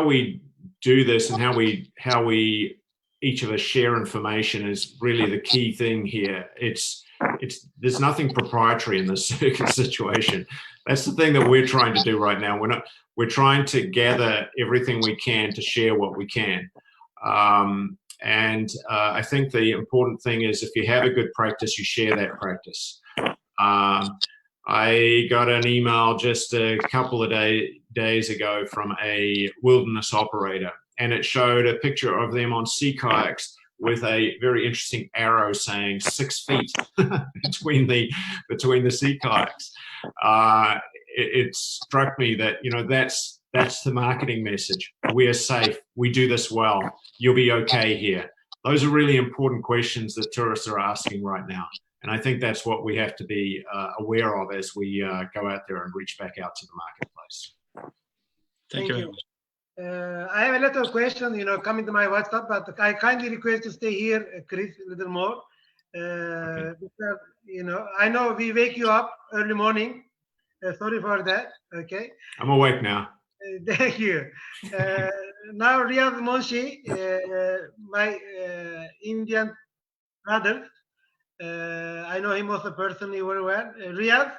we do this and how we each of us share information is really the key thing here. There's nothing proprietary in this situation. That's the thing that we're trying to do right now. We're trying to gather everything we can to share what we can. I think the important thing is if you have a good practice, you share that practice. I got an email just a couple of days ago from a wilderness operator, and it showed a picture of them on sea kayaks with a very interesting arrow saying 6 feet between the sea kayaks. It struck me that that's the marketing message. We are safe. We do this well. You'll be okay here. Those are really important questions that tourists are asking right now. And I think that's what we have to be aware of as we go out there and reach back out to the marketplace. Thank you very much. I have a lot of questions, coming to my WhatsApp, but I kindly request to stay here, Chris, a little more. Because, I know we wake you up early morning. Sorry for that. Okay. I'm awake now. Thank you. Now, Riyaz Monshi, my Indian brother, I know him also personally very well. Riyaz?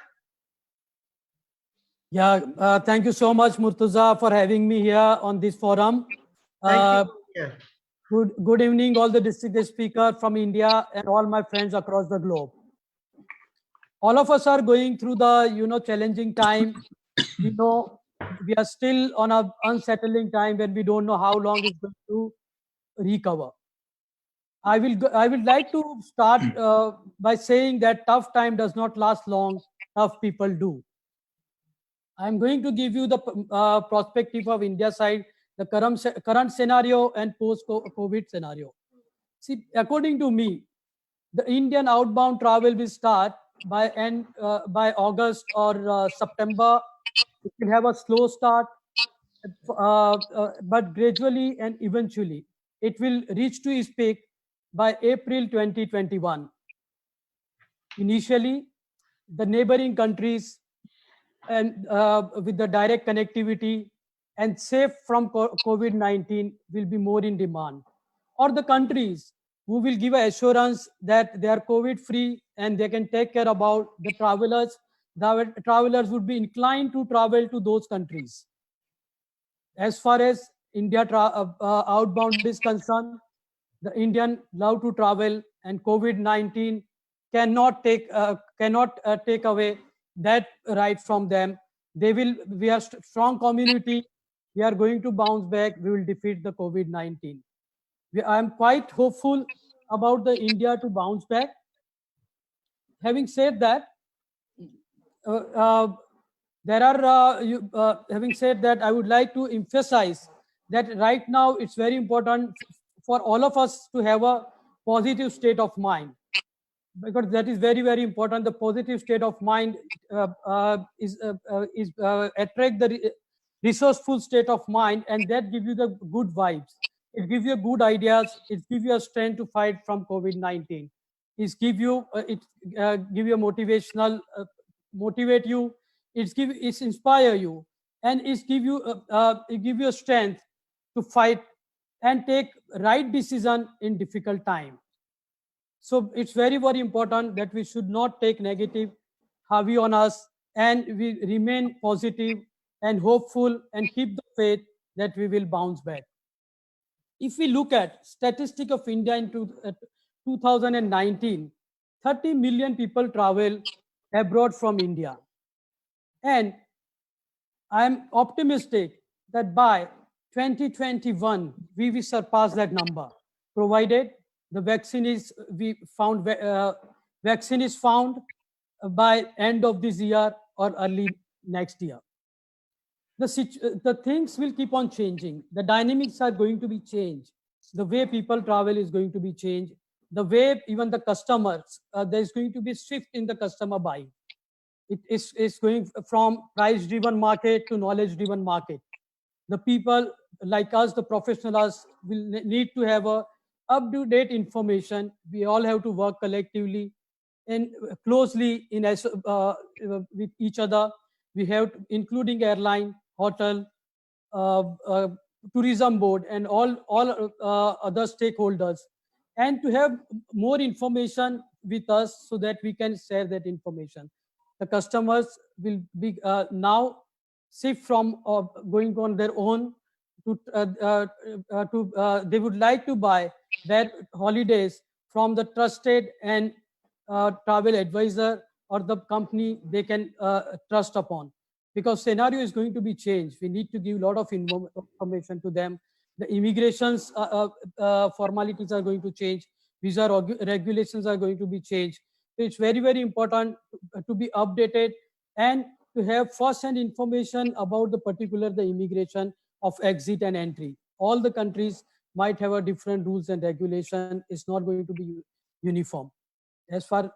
Yeah, thank you so much, Murtaza, for having me here on this forum. Thank you. Good evening, all the district speakers from India and all my friends across the globe. All of us are going through the, challenging time. We are still on an unsettling time when we don't know how long it's going to recover. I would like to start by saying that tough time does not last long. Tough people do. I'm going to give you the perspective of India side, the current scenario and post-COVID scenario. See, according to me, the Indian outbound travel will start by August or September. It will have a slow start, but gradually and eventually it will reach to its peak by April 2021. Initially, the neighboring countries and with the direct connectivity and safe from COVID-19 will be more in demand, or the countries who will give assurance that they are COVID-free and they can take care about the travelers. The travelers would be inclined to travel to those countries. As far as India outbound is concerned, the Indian love to travel, and COVID-19 cannot take away that right from them. We are strong community. We are going to bounce back. We will defeat the COVID-19. I am quite hopeful about the India to bounce back. Having said that, having said that, I would like to emphasize that right now it's very important for all of us to have a positive state of mind. because that is very, very important. The positive state of mind attract the resourceful state of mind, and that gives you the good vibes. It gives you good ideas. It gives you a strength to fight from COVID-19. It give you motivational, motivate you. It's inspire you, and it give you a strength to fight and take right decision in difficult time. So it's very, very important that we should not take negative heavy on us, and we remain positive and hopeful and keep the faith that we will bounce back. If we look at statistic of India in 2019, 30 million people travel abroad from India. And I'm optimistic that by 2021, we will surpass that number, provided the vaccine is found by end of this year or early next year. The things will keep on changing. The dynamics are going to be changed. The way people travel is going to be changed. The way even the customers, there's going to be shift in the customer buying. It is going from price-driven market to knowledge-driven market. The people like us, the professionals, will need to have a up-to-date information. We all have to work collectively and closely with each other. We have, including airline, hotel, tourism board, and all other stakeholders, and to have more information with us so that we can share that information. The customers will be now shift from going on their own to they would like to buy their holidays from the trusted and travel advisor or the company they can trust upon, because scenario is going to be changed. We need to give a lot of information to them. The immigrations formalities are going to change. Visa regulations are going to be changed. So it's very, very important to be updated and to have first-hand information about the immigration of exit and entry. All the countries might have a different rules and regulation. It's not going to be uniform. As far,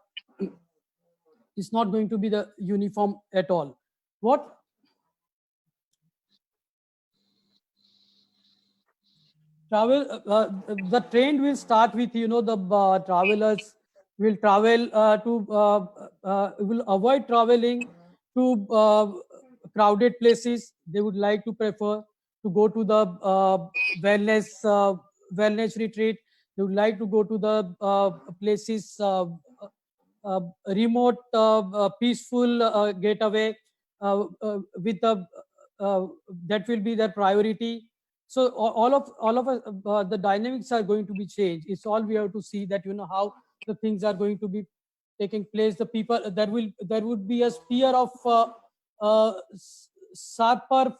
it's not going to be the uniform at all. What travel, the trend will start with, the travelers will travel will avoid traveling to crowded places. They would like to prefer to go to the wellness retreat. They would like to go to the places, remote, peaceful getaway with that will be their priority. So all of the dynamics are going to be changed. It's all we have to see that how the things are going to be taking place. The people there would be a sphere of sharper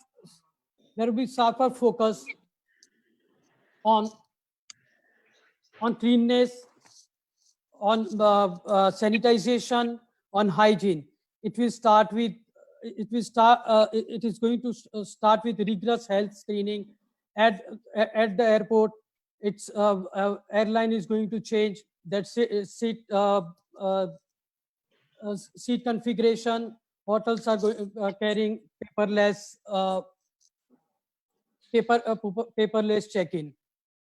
focus on cleanness, on sanitization, on hygiene. It is going to start with rigorous health screening at the airport. Its airline is going to change that seat configuration. Hotels are carrying paperless check-in.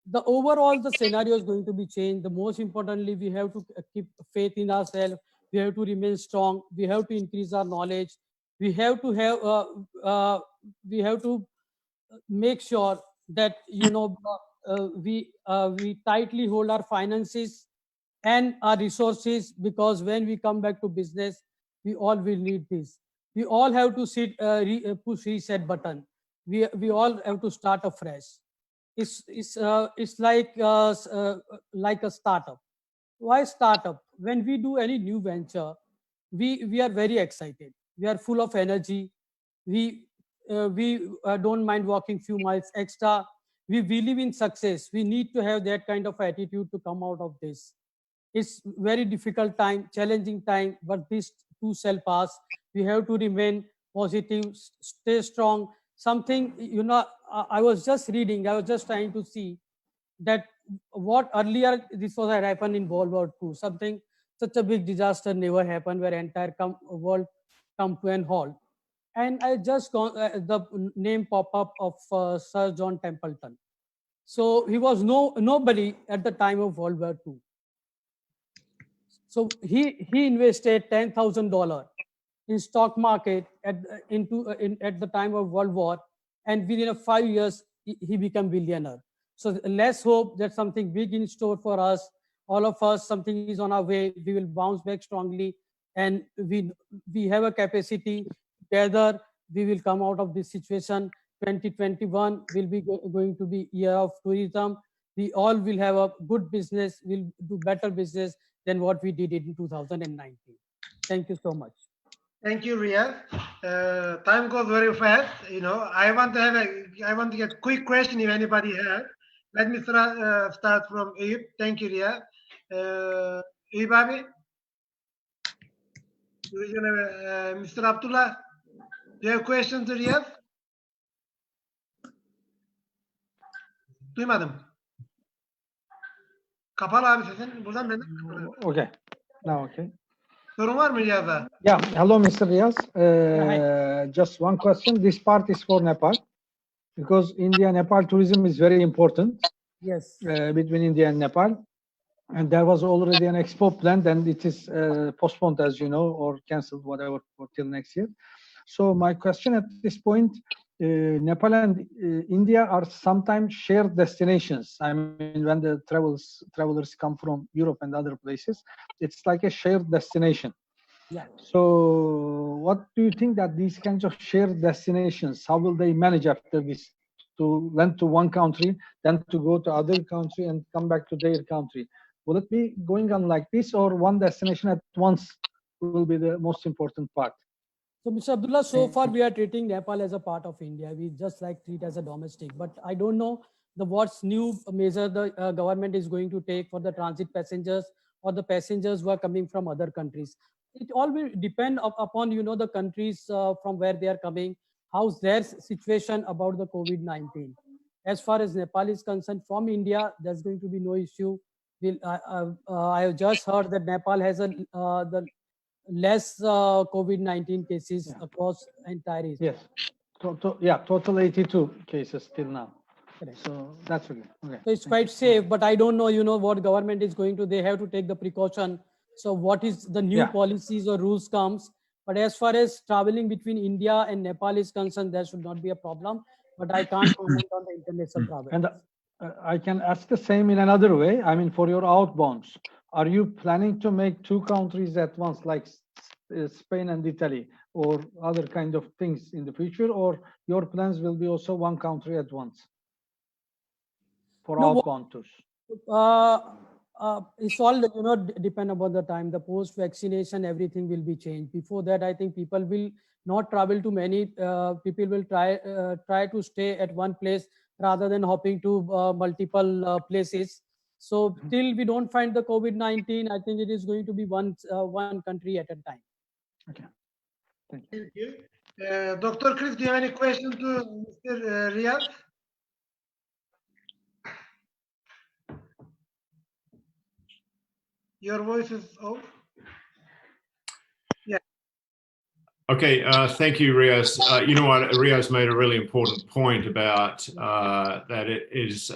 The overall the scenario is going to be changed. The most importantly, we have to keep faith in ourselves. We have to remain strong. We have to increase our knowledge. We have to make sure that we tightly hold our finances and our resources, because when we come back to business, we all will need this. We all have to push reset button. We all have to start afresh. It's like a startup. Why startup? When we do any new venture, we are very excited. We are full of energy. We don't mind walking few miles extra. We believe in success. We need to have that kind of attitude to come out of this. It's very difficult time, challenging time, but this too shall pass. We have to remain positive, stay strong. Something, I was just reading, I was just trying to see that what earlier this was happened in World War II. Something such a big disaster never happened where entire world come to an halt. And I just got the name pop up of Sir John Templeton. So he was nobody at the time of World War II. So he invested $10,000 in stock market at the time of World War, and within 5 years he became billionaire. So let's hope that something big in store for us, all of us. Something is on our way. We will bounce back strongly, and we have a capacity. Together we will come out of this situation. 2021 will be going to be year of tourism. We all will have a good business. We'll do better business than what we did in 2019. Thank you so much. Thank you, Riyaz. Time goes very fast. You know, I want to get quick question if anybody has. Let me start from Eyüp. Thank you, Riyaz. Eyüp abi. Mr. Abdullah, do you have questions to Riyaz? Duymadım. Kapalı abi sesin. Buradan benden kapalı. Okay. Now, okay. Sorun var mı Riyaz'a? Yeah. Hello, Mr. Riyaz. Just one question. This part is for Nepal, because India-Nepal tourism is very important. Yes. Between India and Nepal. And there was already an expo planned, and it is postponed, as you know, or cancelled, whatever, for till next year. So my question at this point, Nepal and India are sometimes shared destinations. I mean, when the travelers come from Europe and other places, it's like a shared destination. Yeah. So what do you think that these kinds of shared destinations, how will they manage after this? To land to one country, then to go to other country and come back to their country. Will it be going on like this, or one destination at once will be the most important part? So, Mr. Abdullah, so far we are treating Nepal as a part of India. We just like treat as a domestic. But I don't know what's new measure the government is going to take for the transit passengers or the passengers who are coming from other countries. It all will depend upon, you know, the countries from where they are coming, how's their situation about the COVID-19. As far as Nepal is concerned, from India, there's going to be no issue. I have just heard that Nepal has the less COVID-19 cases across entire Asia. Yes. Total 82 cases till now. Correct. So that's okay. Okay. So it's quite safe, but I don't know, you know, what government is going to, they have to take the precaution. So what is the new policies or rules comes. But as far as traveling between India and Nepal is concerned, there should not be a problem. But I can't comment on the international travel. And I can ask the same in another way. I mean, for your outbounds, are you planning to make two countries at once, like Spain and Italy, or other kind of things in the future, or your plans will be also one country at once for outbound tours? It's all, you know, depend upon the time. The post vaccination, everything will be changed. Before that, I think people will not travel to many. People will try to stay at one place rather than hopping to multiple places. So till we don't find the COVID-19, I think it is going to be one country at a time. Okay. Thank you. Dr. Chris, do you have any questions to Mr. Riyaz? Your voice is off. Yeah. Okay, thank you, Riaz. You know what, Riaz made a really important point about that it is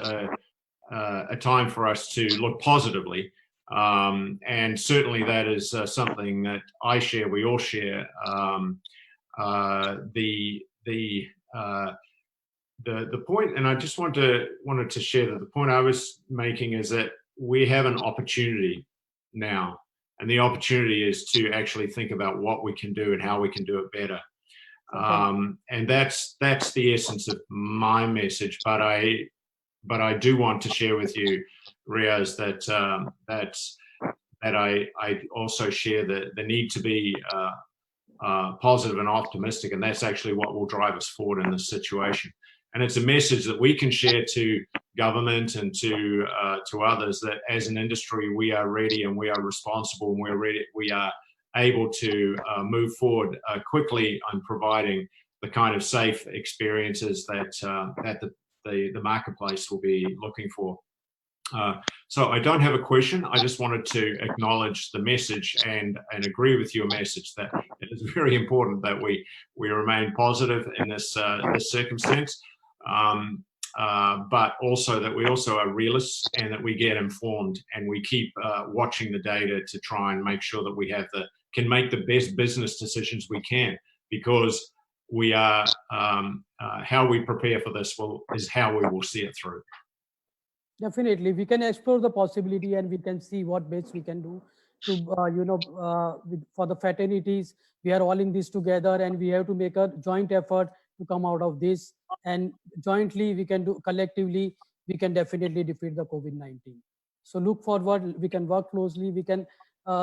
a time for us to look positively. And certainly that is something that I share, we all share. The point, and I just wanted to share that the point I was making is that we have an opportunity now, and the opportunity is to actually think about what we can do and how we can do it better. And that's the essence of my message. But I do want to share with you, Riaz, that I also share the need to be positive and optimistic, and that's actually what will drive us forward in this situation. And it's a message that we can share to government and to others, that as an industry we are ready and we are responsible and we're ready. We are able to move forward quickly on providing the kind of safe experiences that the marketplace will be looking for. So I don't have a question. I just wanted to acknowledge the message and agree with your message that it is very important that we remain positive in this this circumstance, but also that we also are realists and that we get informed and we keep watching the data to try and make sure that we have can make the best business decisions we can, because we are how we prepare for this is how we will see it through. Definitely, we can explore the possibility and we can see what best we can do to, for the fraternities. We are all in this together and we have to make a joint effort to come out of this. And jointly, we can do, collectively, we can definitely defeat the COVID-19. So look forward, we can work closely, we can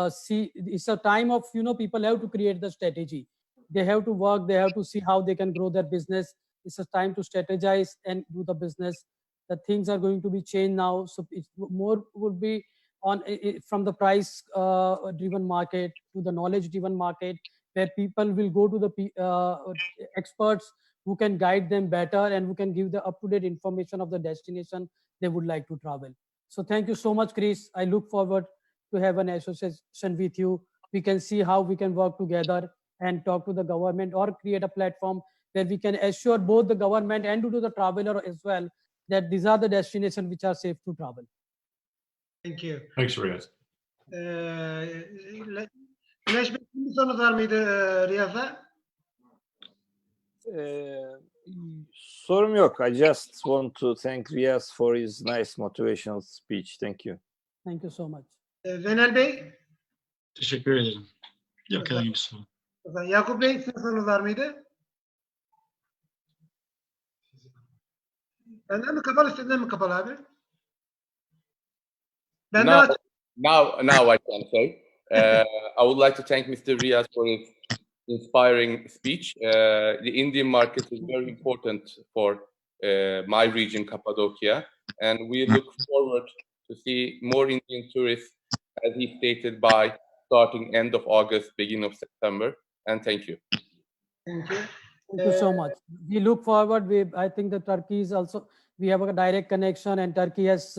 see, it's a time of, people have to create the strategy. They have to work, they have to see how they can grow their business. It's a time to strategize and do the business. The things are going to be changed now, so it's more would be on from the price driven market to the knowledge driven market, where people will go to the experts who can guide them better and who can give the up-to-date information of the destination they would like to travel. So thank you so much, Chris. I look forward to have an association with you. We can see how we can work together and talk to the government or create a platform where we can assure both the government and to the traveler as well that these are the destinations which are safe to travel. Thank you. Thanks, Riyaz. Güneş Bey, bir sorunuz var mıydı Riyaz'a? Sorum yok. I just want to thank Riyaz for his nice motivational speech. Thank you. Thank you so much. Venel Bey? Teşekkür ederim. Yok herhangi bir sorun. Yakup Bey, sizin sorunuz var mıydı? Benden mi kapalı, sizden mi kapalı abi? Now I can say. I would like to thank Mr. Riyaz for his inspiring speech. The Indian market is very important for my region, Cappadocia, and we look forward to see more Indian tourists, as he stated, by starting end of August, beginning of September. And thank you. Thank you. Thank you so much. We look forward. I think that Turkey is also, we have a direct connection and Turkey has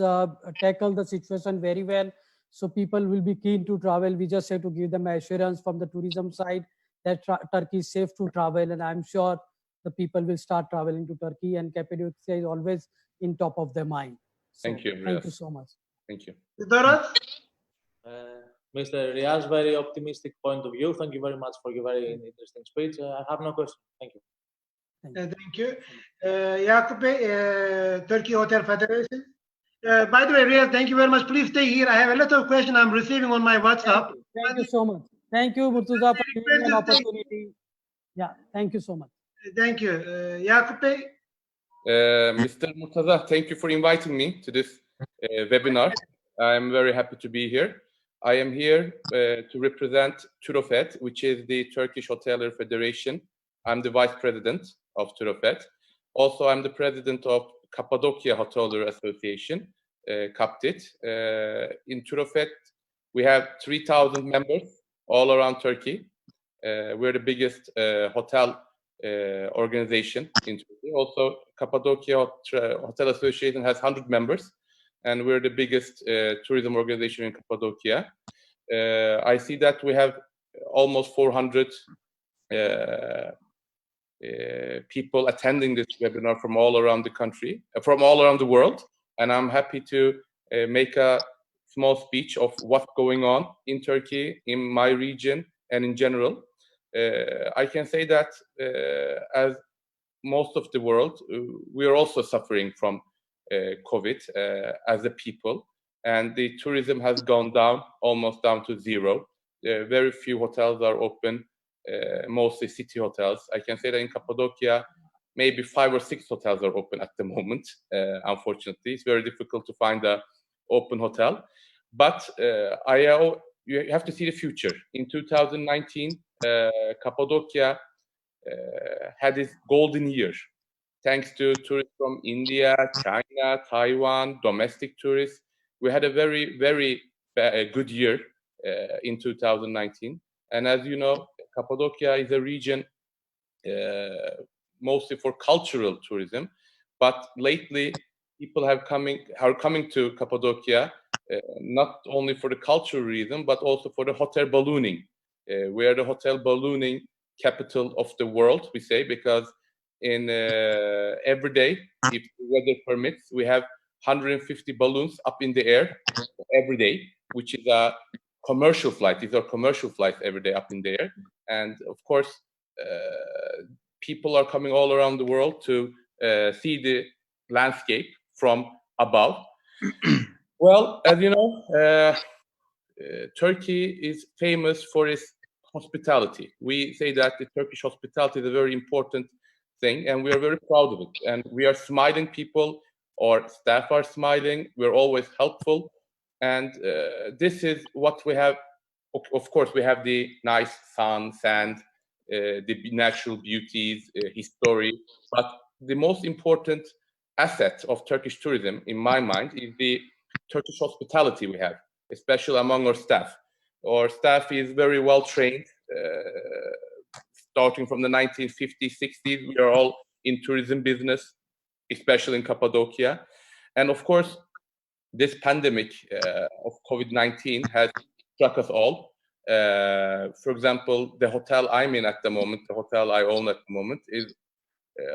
tackled the situation very well. So people will be keen to travel. We just have to give them assurance from the tourism side that Turkey is safe to travel. And I'm sure the people will start traveling to Turkey, and Cappadocia is always in top of their mind. So, thank you. Thank you so much. Thank you. Mr. Riyaz, very optimistic point of view. Thank you very much for your very interesting speech. I have no question. Thank you. Thank you. Yakup Bey, Turkey Hotel Federation. By the way, Riyaz, thank you very much. Please stay here. I have a lot of questions I'm receiving on my WhatsApp. Thank you so much. Thank you, Murtuza, for giving me an opportunity. Yeah, thank you so much. Thank you. Yakup Bey. Mr. Murtaza, thank you for inviting me to this webinar. I'm very happy to be here. I am here to represent Turofet, which is the Turkish Hotelier Federation. I'm the vice president of Turofet. Also, I'm the president of Cappadocia Hotelier Association, CAPTIT. In Turofet, we have 3,000 members all around Turkey. We're the biggest hotel organization in Turkey. Also, Cappadocia Hotel Association has 100 members, and we're the biggest tourism organization in Cappadocia. I see that we have almost 400 people attending this webinar from all around the country, from all around the world, and I'm happy to make a small speech of what's going on in Turkey, in my region, and in general. I can say that as most of the world, we are also suffering from COVID as a people, and the tourism has gone down, almost down to zero. Very few hotels are open, mostly city hotels. I can say that in Cappadocia, maybe 5 or 6 hotels are open at the moment. Unfortunately, it's very difficult to find an open hotel. But you have to see the future. In 2019, Cappadocia had its golden year, thanks to tourists from India, China, Taiwan, domestic tourists. We had a very, very good year in 2019. And as you know, Cappadocia is a region mostly for cultural tourism. But lately, people are coming to Cappadocia not only for the cultural reason, but also for the hotel ballooning. We are the hotel ballooning capital of the world, we say, because in every day, if the weather permits, we have 150 balloons up in the air every day, which is a commercial flight. These are commercial flights every day up in the air. And of course, people are coming all around the world to see the landscape from above. Well, as you know, Turkey is famous for its hospitality. We say that the Turkish hospitality is a very important thing, and we are very proud of it. And we are smiling people, our staff are smiling, we're always helpful. And this is what we have. Of course, we have the nice sun, sand, the natural beauties, history. But the most important asset of Turkish tourism, in my mind, is the Turkish hospitality we have, especially among our staff. Our staff is very well trained. Starting from the 1950s, 60s, we are all in tourism business, especially in Cappadocia. And of course, this pandemic of COVID-19 has struck us all. For example, the hotel I'm in at the moment, the hotel I own at the moment, is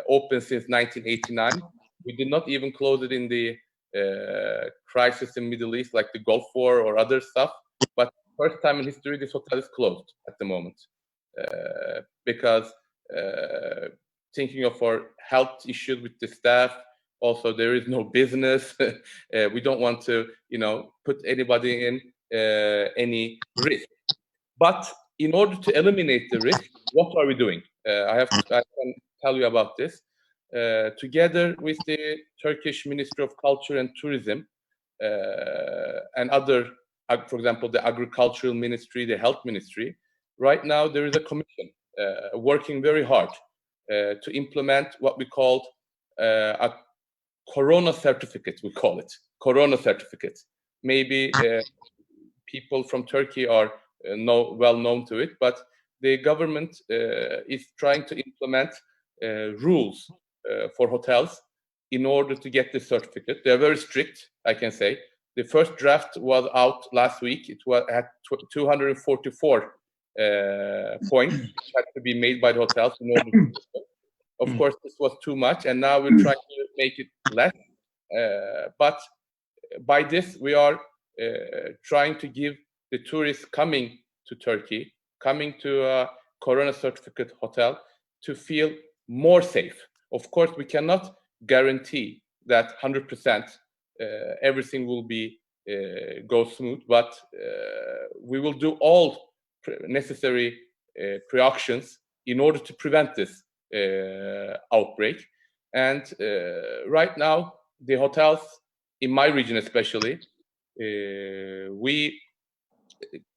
open since 1989. We did not even close it in the crisis in Middle East, like the Gulf War or other stuff. But first time in history, this hotel is closed at the moment because thinking of our health issues with the staff. Also, there is no business. We don't want to, put anybody in any risk. But in order to eliminate the risk, what are we doing? I can tell you about this. Together with the Turkish Ministry of Culture and Tourism and other, for example, the Agricultural Ministry, the Health Ministry, right now there is a commission working very hard to implement what we called a Corona certificate, we call it. Corona certificate. Maybe people from Turkey are well known to it, but the government is trying to implement rules for hotels in order to get this certificate. They are very strict, I can say. The first draft was out last week. It had 244 points which had to be made by the hotels in order to. Of course, this was too much, and now we're trying to make it less. But by this, we are trying to give the tourists coming to Turkey, coming to a Corona certificate hotel, to feel more safe. Of course, we cannot guarantee that 100% everything will be go smooth, but we will do all necessary precautions in order to prevent this outbreak. And right now, the hotels in my region, especially, we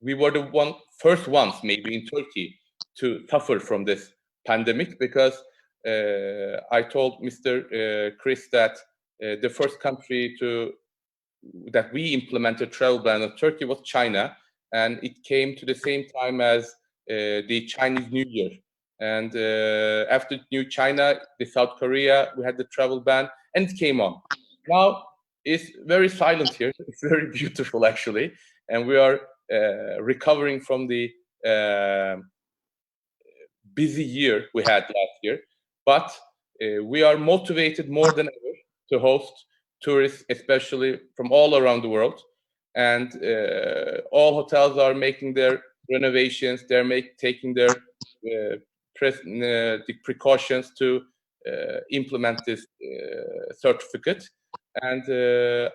were the first ones, maybe in Turkey, to suffer from this pandemic, because I told Mr. Chris that the first country that we implemented travel ban of Turkey was China, and it came to the same time as the Chinese New Year. And after New China, the South Korea, we had the travel ban, and it came on. Now it's very silent here. It's very beautiful, actually, and we are recovering from the busy year we had last year. But we are motivated more than ever to host tourists, especially from all around the world. And all hotels are making their renovations. They're taking their the precautions to implement this certificate. And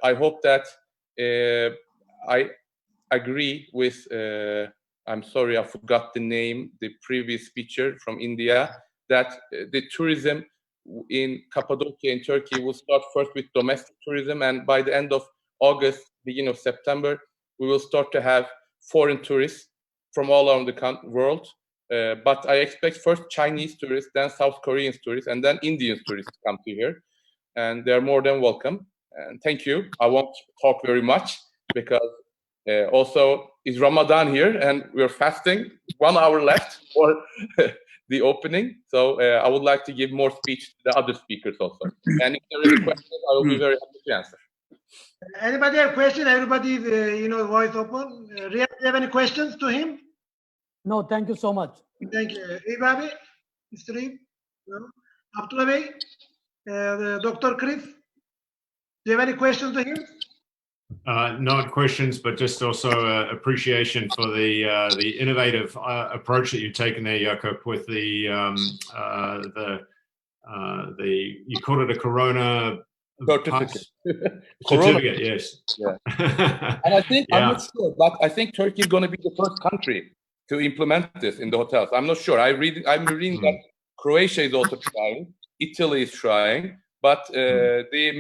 I hope that I agree with, I'm sorry, I forgot the name, the previous speaker from India, that the tourism in Cappadocia in Turkey will start first with domestic tourism, and by the end of August, beginning of September, we will start to have foreign tourists from all around the world. But I expect first Chinese tourists, then South Korean tourists, and then Indian tourists to come to here. And they're more than welcome. And thank you. I won't talk very much because also it's Ramadan here and we're fasting. 1 hour left for the opening. So I would like to give more speech to the other speakers also. And if there are any questions, I will be very happy to answer. Anybody have question? Everybody's, voice open. Riyad, do you have any questions to him? No, thank you so much. Thank you. Ibabi, Mr. Reed? No? Abdullah Bey? Dr. Chris? Do you have any questions to him? Not questions, but just also appreciation for the innovative approach that you've taken there, Jakob, with the you called it a Corona certificate, yes. Yeah. And I think I'm not sure, but I think Turkey is going to be the first country to implement this in the hotels. I'm not sure. I'm reading that Croatia is also trying, Italy is trying, but the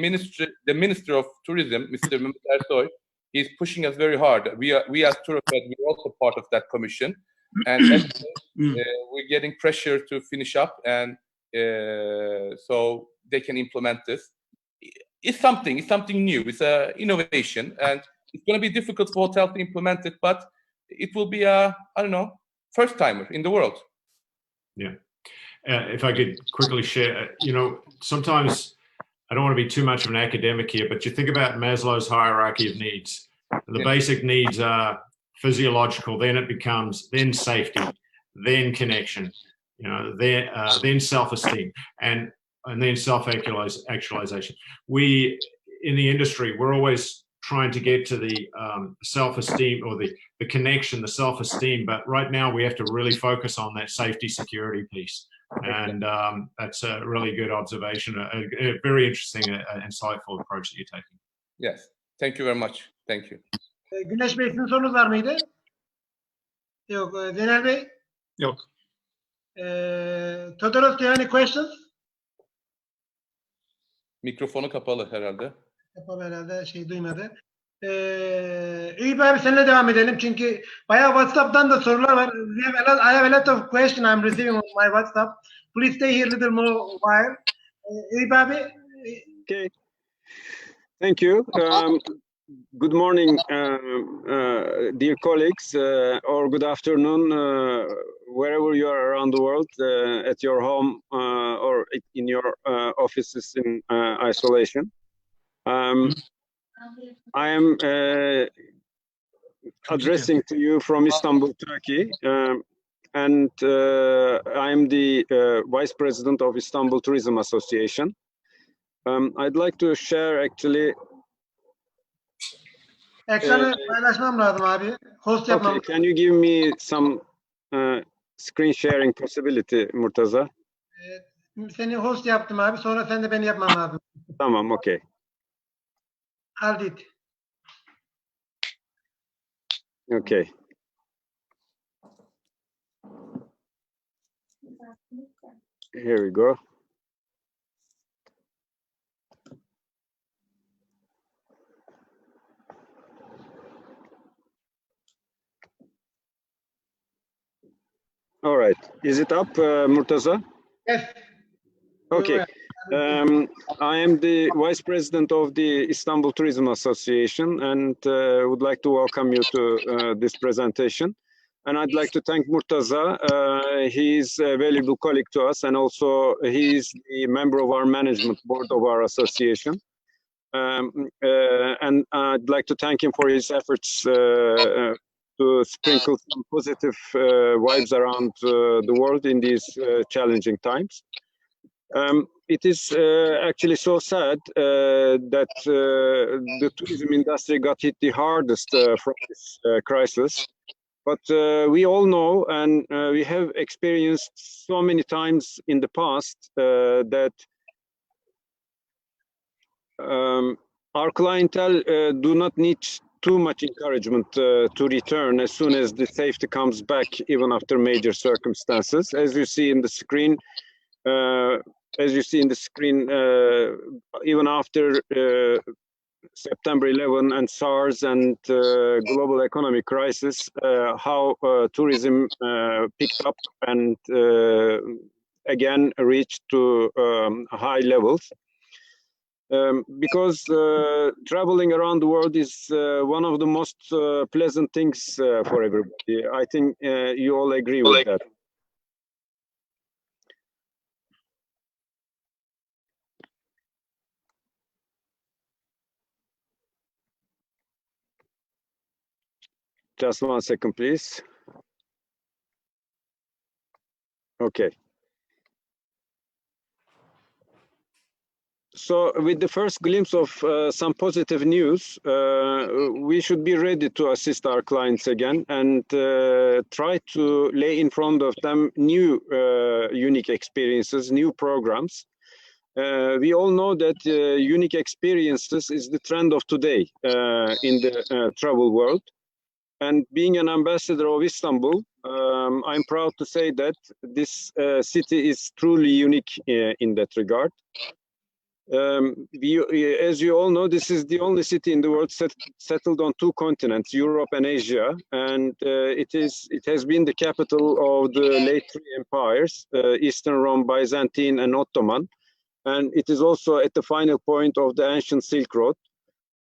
Minister of Tourism, Mr. Mehmet Ersoy, is pushing us very hard. We as Turfed, we're also part of that commission, and we're getting pressure to finish up, and so they can implement this. It's something new. It's an innovation, and it's going to be difficult for hotels to implement it, but it will be a, I don't know, first timer in the world. Yeah. If I could quickly share, sometimes I don't want to be too much of an academic here, but you think about Maslow's hierarchy of needs. The basic needs are physiological, then safety, then connection, then self-esteem, and then self-actualization. We, in the industry, we're always trying to get to the self-esteem or the connection, the self-esteem, but right now we have to really focus on that safety security piece. And that's a really good observation, a very interesting, insightful approach that you're taking. Yes, thank you very much. Thank you. Güneş Bey, sizin sorunuz var mıydı? Yok. Zeynel Bey? Yok. Todoros, do you have any questions? Mikrofonu kapalı herhalde. Kapalı herhalde, duymadı. Eyüp abi seninle devam edelim çünkü bayağı WhatsApp'tan da sorular var. I have a lot of questions I'm receiving on my WhatsApp. Please stay here a little more while. Eyüp abi. Okay. Thank you. Good morning, dear colleagues, or good afternoon, wherever you are around the world, at your home or in your offices in isolation. I am addressing to you from Istanbul, Turkey, and I am the Vice President of Istanbul Tourism Association. I'd like to share actually. Ekranı paylaşmam lazım abi. Host yapmam. Okay, can you give me some screen sharing possibility, Murtaza? Seni host yaptım abi. Sonra sen de beni yapman lazım. Tamam, okay. I'll do it. Okay. Here we go. All right. Is it up, Murtaza? Yes. Okay. I am the Vice President of the Istanbul Tourism Association and would like to welcome you to this presentation. And I'd like to thank Murtaza. He's a valuable colleague to us, and also he's the member of our management board of our association. And I'd like to thank him for his efforts to sprinkle some positive vibes around the world in these challenging times. It is actually so sad that the tourism industry got hit the hardest from this crisis. But we all know, and we have experienced so many times in the past that our clientele do not need too much encouragement to return as soon as the safety comes back, even after major circumstances. As you see in the screen, even after September 11 and SARS and global economic crisis, how tourism picked up and again reached to high levels. Because traveling around the world is one of the most pleasant things for everybody. I think you all agree with that. Just 1 second, please. Okay. So with the first glimpse of some positive news, we should be ready to assist our clients again and try to lay in front of them new unique experiences, new programs. We all know that unique experiences is the trend of today in the travel world. And being an ambassador of Istanbul, I'm proud to say that this city is truly unique in that regard. As you all know, this is the only city in the world settled on 2 continents, Europe and Asia, and it has been the capital of the late 3 empires, Eastern Rome, Byzantine, and Ottoman, and it is also at the final point of the ancient Silk Road.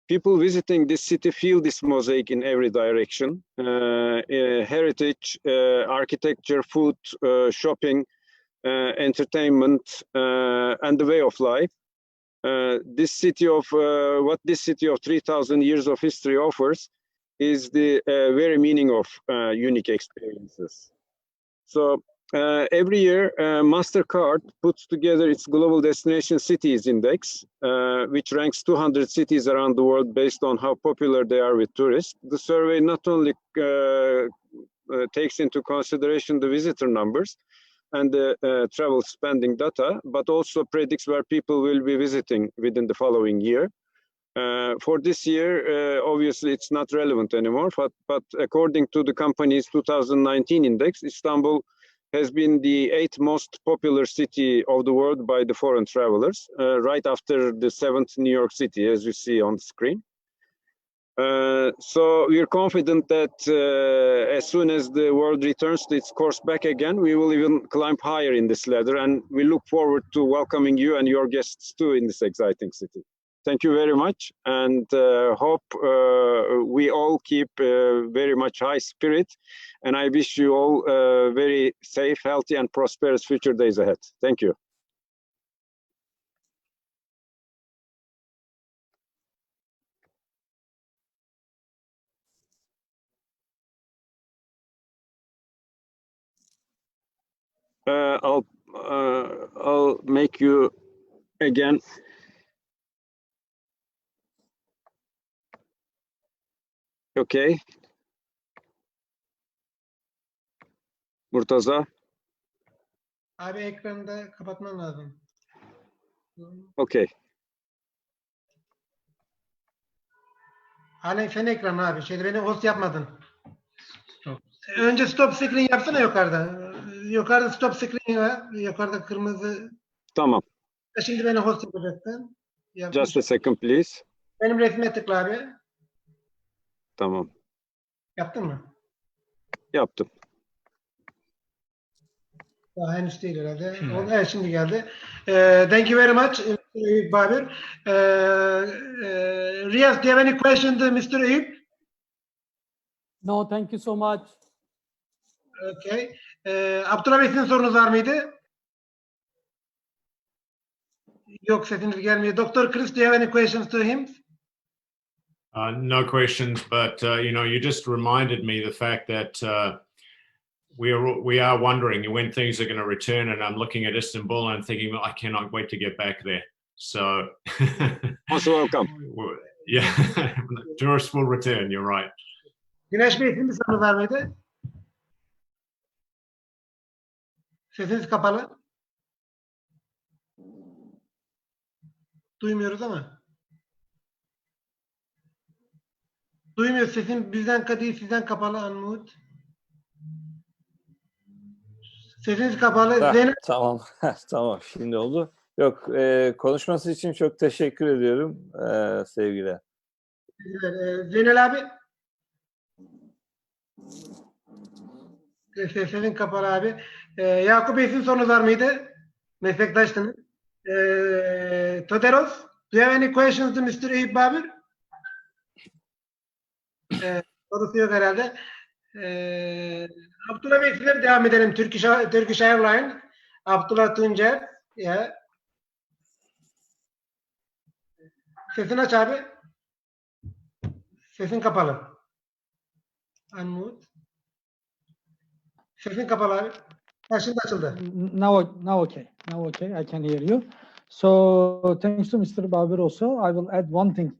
People visiting this city feel this mosaic in every direction: heritage, architecture, food, shopping, entertainment, and the way of life. This city of 3,000 years of history offers is the very meaning of unique experiences. So every year, MasterCard puts together its Global Destination Cities Index, which ranks 200 cities around the world based on how popular they are with tourists. The survey not only takes into consideration the visitor numbers and the travel spending data, but also predicts where people will be visiting within the following year. For this year, obviously it's not relevant anymore, but according to the company's 2019 index, Istanbul has been the 8th most popular city of the world by the foreign travelers, right after the 7th New York City, as you see on the screen. So we are confident that as soon as the world returns to its course back again, we will even climb higher in this ladder, and we look forward to welcoming you and your guests too in this exciting city. Thank you very much, and hope we all keep very much high spirit, and I wish you all very safe, healthy, and prosperous future days ahead. Thank you. I'll make you again. Okay. Murtaza. Abi ekranı kapatman lazım. Okay. Halen senin ekranın abi. Beni host yapmadın. Önce stop screen yapsana yukarıda. Yukarıda stop screen var. Yukarıda kırmızı. Tamam. Şimdi beni host yapacaksın. Just a second, please. Benim resmime tıkla abi. Tamam. Yaptın mı? Yaptım. Daha henüz değil herhalde. Evet, şimdi geldi. Thank you very much, Mr. Babir. Riyaz, do you have any questions, Mr. Eyüp? No, thank you so much. Okay. Abdullah Bey, sizin sorunuz var mıydı? Yok, sesiniz gelmiyor. Dr. Chris, do you have any questions to him? No questions, but you just reminded me the fact that we are wondering when things are going to return, and I'm looking at Istanbul and thinking, well, I cannot wait to get back there. So, most welcome. Yeah, tourists will return. You're right. Güneş Bey, sizin bir sorunuz var mıydı? Sesiniz kapalı. Duymuyoruz ama. Duymuyoruz. Sesin bizden değil, sizden kapalı Anmut. Sesiniz kapalı. Zeynep. Tamam. Tamam. Şimdi oldu. Yok, konuşması için çok teşekkür ediyorum sevgiler. Zeynel abi. Sesin kapalı abi. Yakup Bey, sizin sorunuz var mıydı? Meslektaştınız. Toderos, do you have any questions to Mr. Eyüp Babir? Sorusu yok herhalde. Abdullah Bey, size devam edelim. Turkish Airlines. Abdullah Tuncer. Yeah. Sesini aç abi. Sesin kapalı. Unmute. Sesin kapalı abi. Ha, şimdi açıldı. Now okay, I can hear you. So thanks to Mr. Babir also. I will add one thing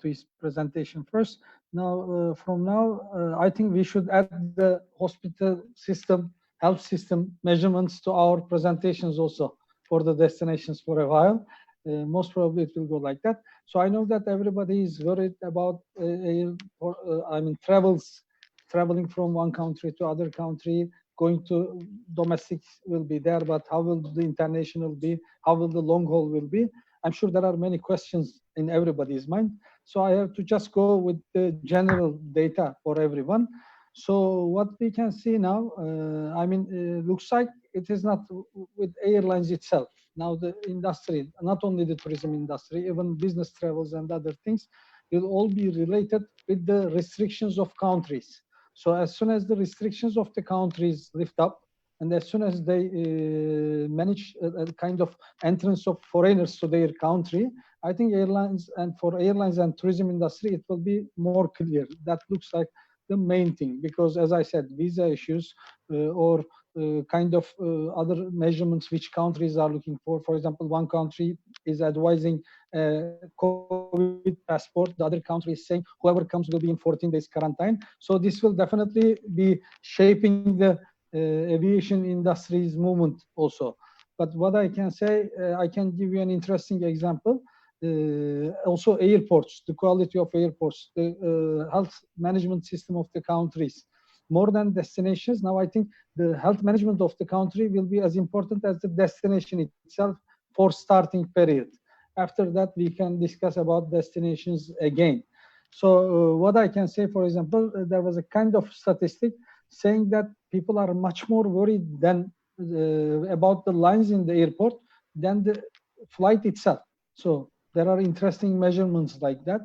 to his presentation first. Now, from now, I think we should add the hospital system, health system measurements to our presentations also for the destinations for a while. Most probably it will go like that. So I know that everybody is worried about, traveling from one country to other country, going to domestic will be there, but how will the international be? How will the long haul will be? I'm sure there are many questions in everybody's mind. So I have to just go with the general data for everyone. So what we can see now, looks like it is not with airlines itself. Now the industry, not only the tourism industry, even business travels and other things will all be related with the restrictions of countries. So as soon as the restrictions of the countries lift up, and as soon as they manage a kind of entrance of foreigners to their country, I think airlines and tourism industry, it will be more clear. That looks like the main thing, because as I said, visa issues or other measurements which countries are looking for. For example, one country is advising COVID passport, the other country is saying whoever comes will be in 14 days quarantine. So this will definitely be shaping the aviation industry's movement also. But what I can say, I can give you an interesting example. Also airports, the quality of airports, the health management system of the countries, more than destinations. Now I think the health management of the country will be as important as the destination itself for starting period. After that, we can discuss about destinations again. So what I can say, for example, there was a kind of statistic saying that people are much more worried than about the lines in the airport than the flight itself. So there are interesting measurements like that.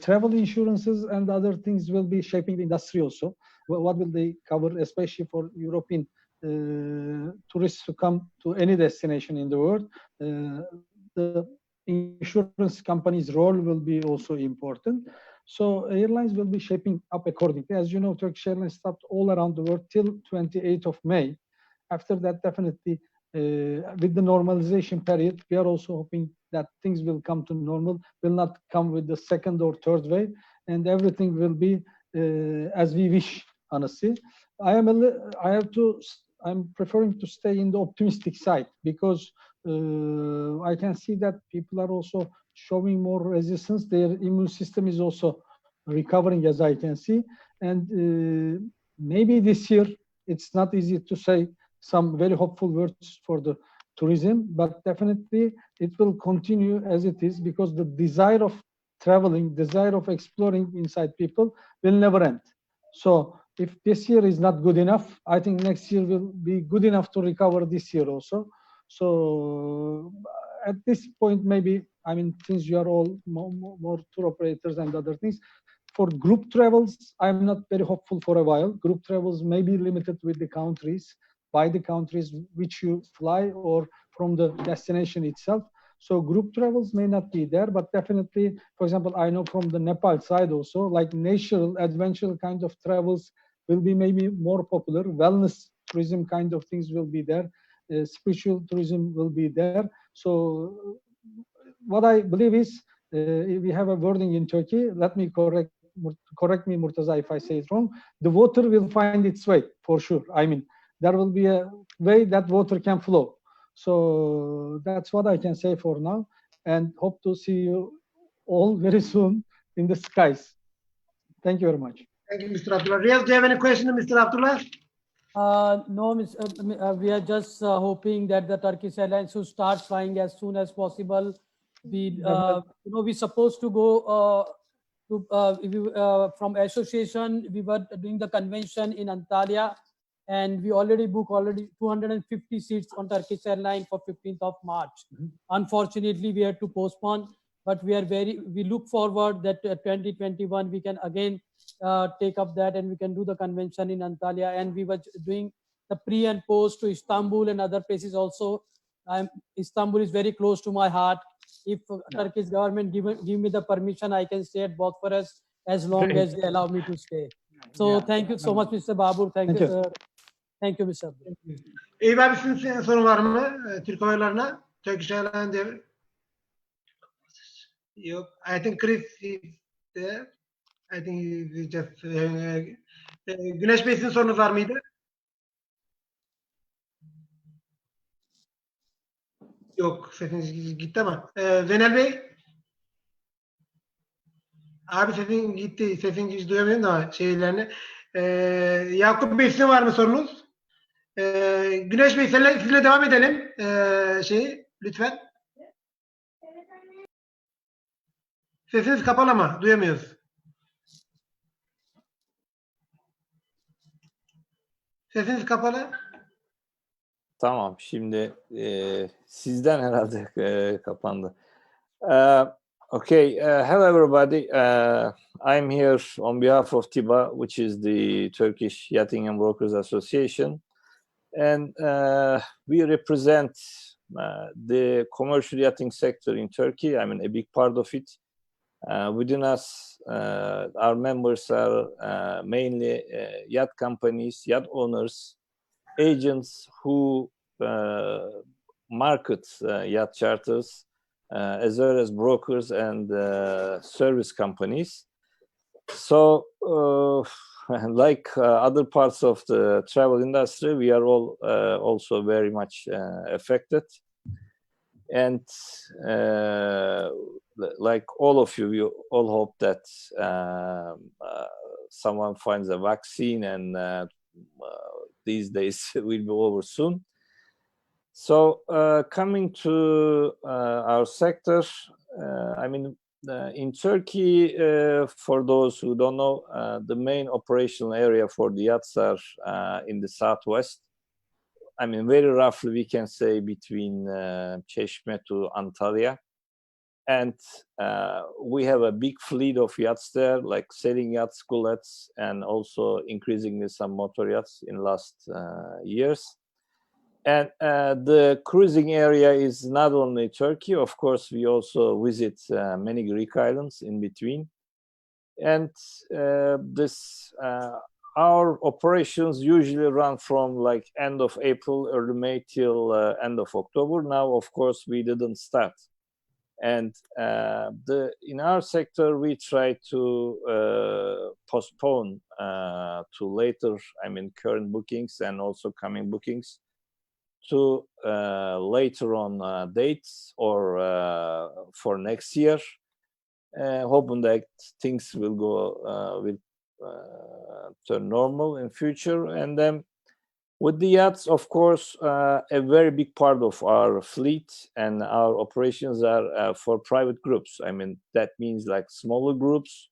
Travel insurances and other things will be shaping the industry also. What will they cover, especially for European tourists to come to any destination in the world? The insurance company's role will be also important. So airlines will be shaping up accordingly. As you know, Turkish Airlines stopped all around the world till 28th of May. After that, definitely with the normalization period, we are also hoping that things will come to normal, will not come with the second or third wave, and everything will be as we wish, honestly. I'm preferring to stay in the optimistic side, because I can see that people are also showing more resistance. Their immune system is also recovering, as I can see. And maybe this year, it's not easy to say some very hopeful words for the tourism, but definitely it will continue as it is, because the desire of traveling, desire of exploring inside people will never end. So if this year is not good enough, I think next year will be good enough to recover this year also. So at this point, maybe, since you are all more tour operators and other things, for group travels, I'm not very hopeful for a while. Group travels may be limited with the countries, by the countries which you fly, or from the destination itself. So group travels may not be there, but definitely, for example, I know from the Nepal side also, like natural, adventure kind of travels will be maybe more popular. Wellness tourism kind of things will be there. Spiritual tourism will be there. So what I believe is, we have a wording in Turkey, let me correct me, Murtaza, if I say it wrong. The water will find its way, for sure. There will be a way that water can flow. So that's what I can say for now, and hope to see you all very soon in the skies. Thank you very much. Thank you, Mr. Abdullah. Riyaz, do you have any question, Mr. Abdullah? No, we are just hoping that the Turkish Airlines should start flying as soon as possible. We supposed to go from association. We were doing the convention in Antalya, and we already booked 250 seats on Turkish Airlines for 15th of March. Unfortunately, we had to postpone, but we look forward that 2021 we can again take up that, and we can do the convention in Antalya. And we were doing the pre and post to Istanbul and other places also. Istanbul is very close to my heart. If Turkish government give me the permission, I can stay at Bosphorus as long as they allow me to stay. So thank you so much, Mr. Babur. Thank Thank you. you. Thank you, Mr. Abdul. Eyüp abi sizin sorun var mı? Türk Hava Yolları'na. Turkish Airlines. Yok. I think Chris is there. I think he just Güneş Bey sizin sorunuz var mıydı? Yok. Sesiniz gitti ama. Zeynel Bey. Abi sesin gitti. Sesini hiç duyamıyorum da şeylerini. Yakup Bey sizin var mı sorunuz? Güneş Bey sizinle devam edelim. Lütfen. Sesiniz kapalı ama duyamıyoruz. Sesiniz kapalı. Tamam, şimdi sizden herhalde kapandı. Okay, hello everybody. I'm here on behalf of TIBA, which is the Turkish Yachting and Brokers Association. And we represent the commercial yachting sector in Turkey. I mean, a big part of it. Within us, our members are mainly yacht companies, yacht owners, agents who market yacht charters, as well as brokers and service companies. So, like other parts of the travel industry, we are all also very much affected. And like all of you, we all hope that someone finds a vaccine and these days will be over soon. So coming to our sector, I mean, in Turkey, for those who don't know, the main operational area for the yachts are in the southwest. I mean, very roughly, we can say between Çeşme to Antalya. And we have a big fleet of yachts there, like sailing yachts, school yachts, and also increasingly some motor yachts in last years. And the cruising area is not only Turkey, of course, we also visit many Greek islands in between. And our operations usually run from like end of April, early May till end of October. Now, of course, we didn't start. And in our sector, we try to postpone to later, I mean, current bookings and also coming bookings to later on dates or for next year, hoping that things will go will turn normal in future. And then with the yachts, of course, a very big part of our fleet and our operations are for private groups. I mean, that means like smaller groups,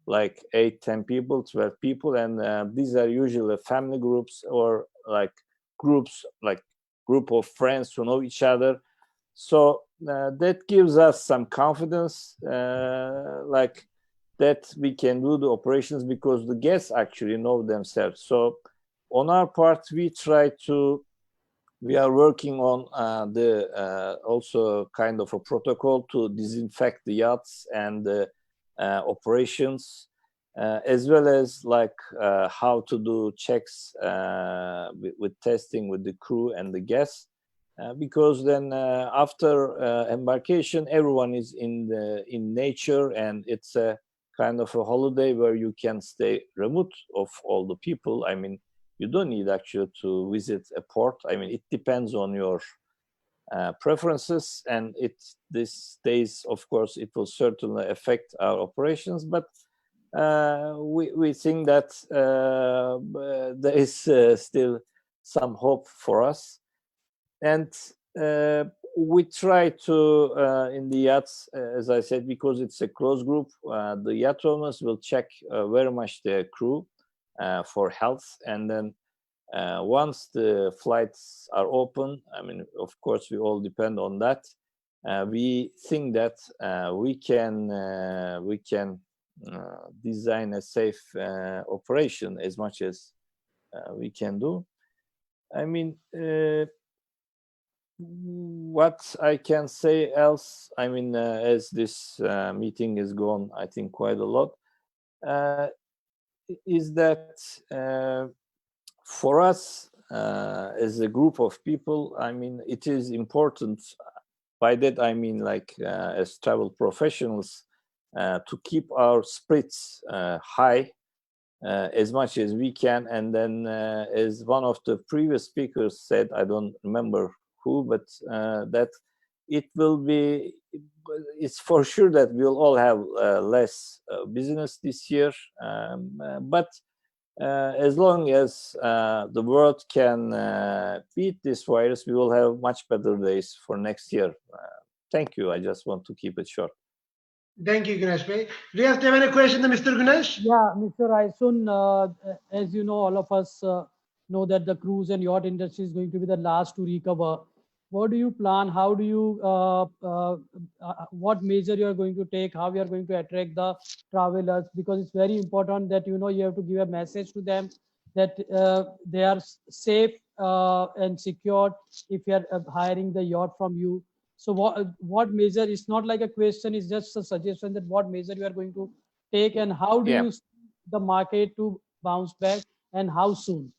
like 8, 10 people, 12 people. And these are usually family groups or like groups, like group of friends who know each other. So that gives us some confidence, like that we can do the operations because the guests actually know themselves. So on our part, we are working on the also kind of a protocol to disinfect the yachts and the operations, as well as like how to do checks with testing with the crew and the guests, because then after embarkation, everyone is in nature, and it's a kind of a holiday where you can stay remote of all the people. I mean, you don't need actually to visit a port. I mean, it depends on your preferences, and these days, of course, it will certainly affect our operations, but we think that there is still some hope for us. And we try to, in the yachts, as I said, because it's a closed group, the yacht owners will check very much their crew for health. And then once the flights are open, I mean, of course, we all depend on that. We think that we can design a safe operation as much as we can do. I mean, what I can say else, I mean, as this meeting is gone, I think quite a lot. is that for us as a group of people, I mean, it is important. By that I mean, like as travel professionals, to keep our spirits high as much as we can. And then, as one of the previous speakers said, I don't remember who, but that it's for sure that we'll all have less business this year. But as long as the world can beat this virus, we will have much better days for next year. Thank you. I just want to keep it short. Thank you, Ganesh Bhai. Riyaz, do you have any question to Mr. Ganesh? Yeah, Mr. Raisun, as you know, all of us know that the cruise and yacht industry is going to be the last to recover. What do you plan? How do you, what measure you are going to take? How you are going to attract the travelers? Because it's very important that, you know, you have to give a message to them that they are safe and secured if you are hiring the yacht from you. So what measure, it's not like a question, it's just a suggestion that what measure you are going to take and how do you see the market to bounce back and how soon?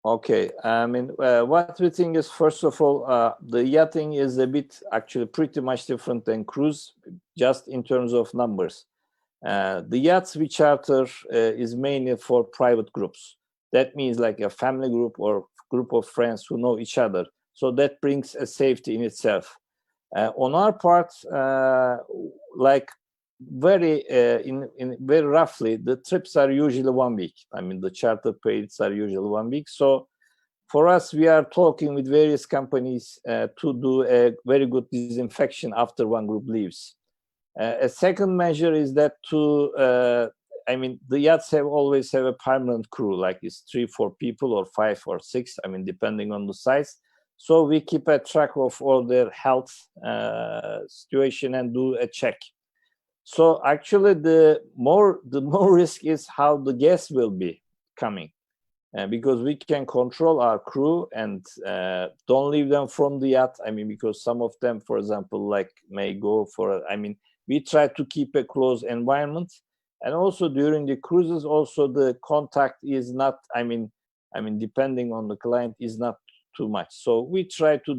Okay, I mean, what we think is, first of all, the yachting is a bit, actually pretty much different than cruise, just in terms of numbers. The yachts we charter is mainly for private groups. That means like a family group or group of friends who know each other. So that brings a safety in itself. On our part, like very roughly, the trips are usually 1 week. I mean, the charter periods are usually 1 week. So for us, we are talking with various companies to do a very good disinfection after one group leaves. A second measure is that I mean, the yachts always have a permanent crew, like it's 3-4 people or 5 or 6, I mean, depending on the size. So we keep a track of all their health situation and do a check. So actually, the more risk is how the guests will be coming, because we can control our crew and don't leave them from the yacht. I mean, because some of them, for example, like may go for. I mean, we try to keep a close environment, and also during the cruises, also the contact is not. I mean, depending on the client, is not too much. So we try to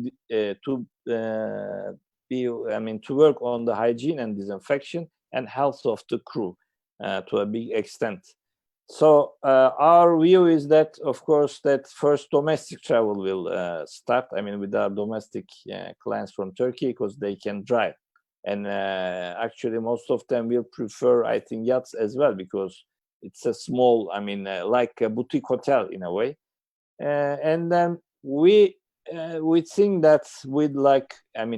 work on the hygiene and disinfection and health of the crew to a big extent. So our view is that, of course, that first domestic travel will start. I mean, with our domestic clients from Turkey, because they can drive. And actually, most of them will prefer, I think, yachts as well, because it's a small, I mean, like a boutique hotel in a way. And then we think that with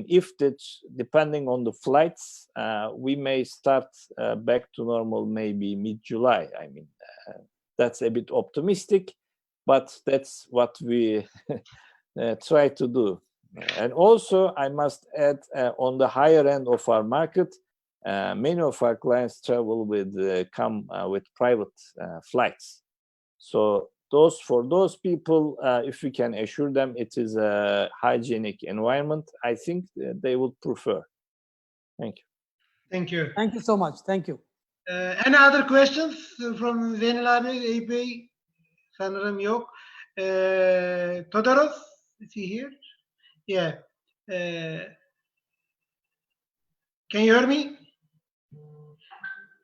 if it's depending on the flights, we may start back to normal maybe mid-July. I mean, that's a bit optimistic, but that's what we try to do. And also, I must add, on the higher end of our market, many of our clients travel come with private flights. So for those people, if we can assure them it is a hygienic environment, I think they would prefer. Thank you. Thank you. Thank you so much. Thank you. Any other questions from Zeynel abi, Eyüp Bey? Sanırım yok. Todoros, is he here? Yeah. Can you hear me?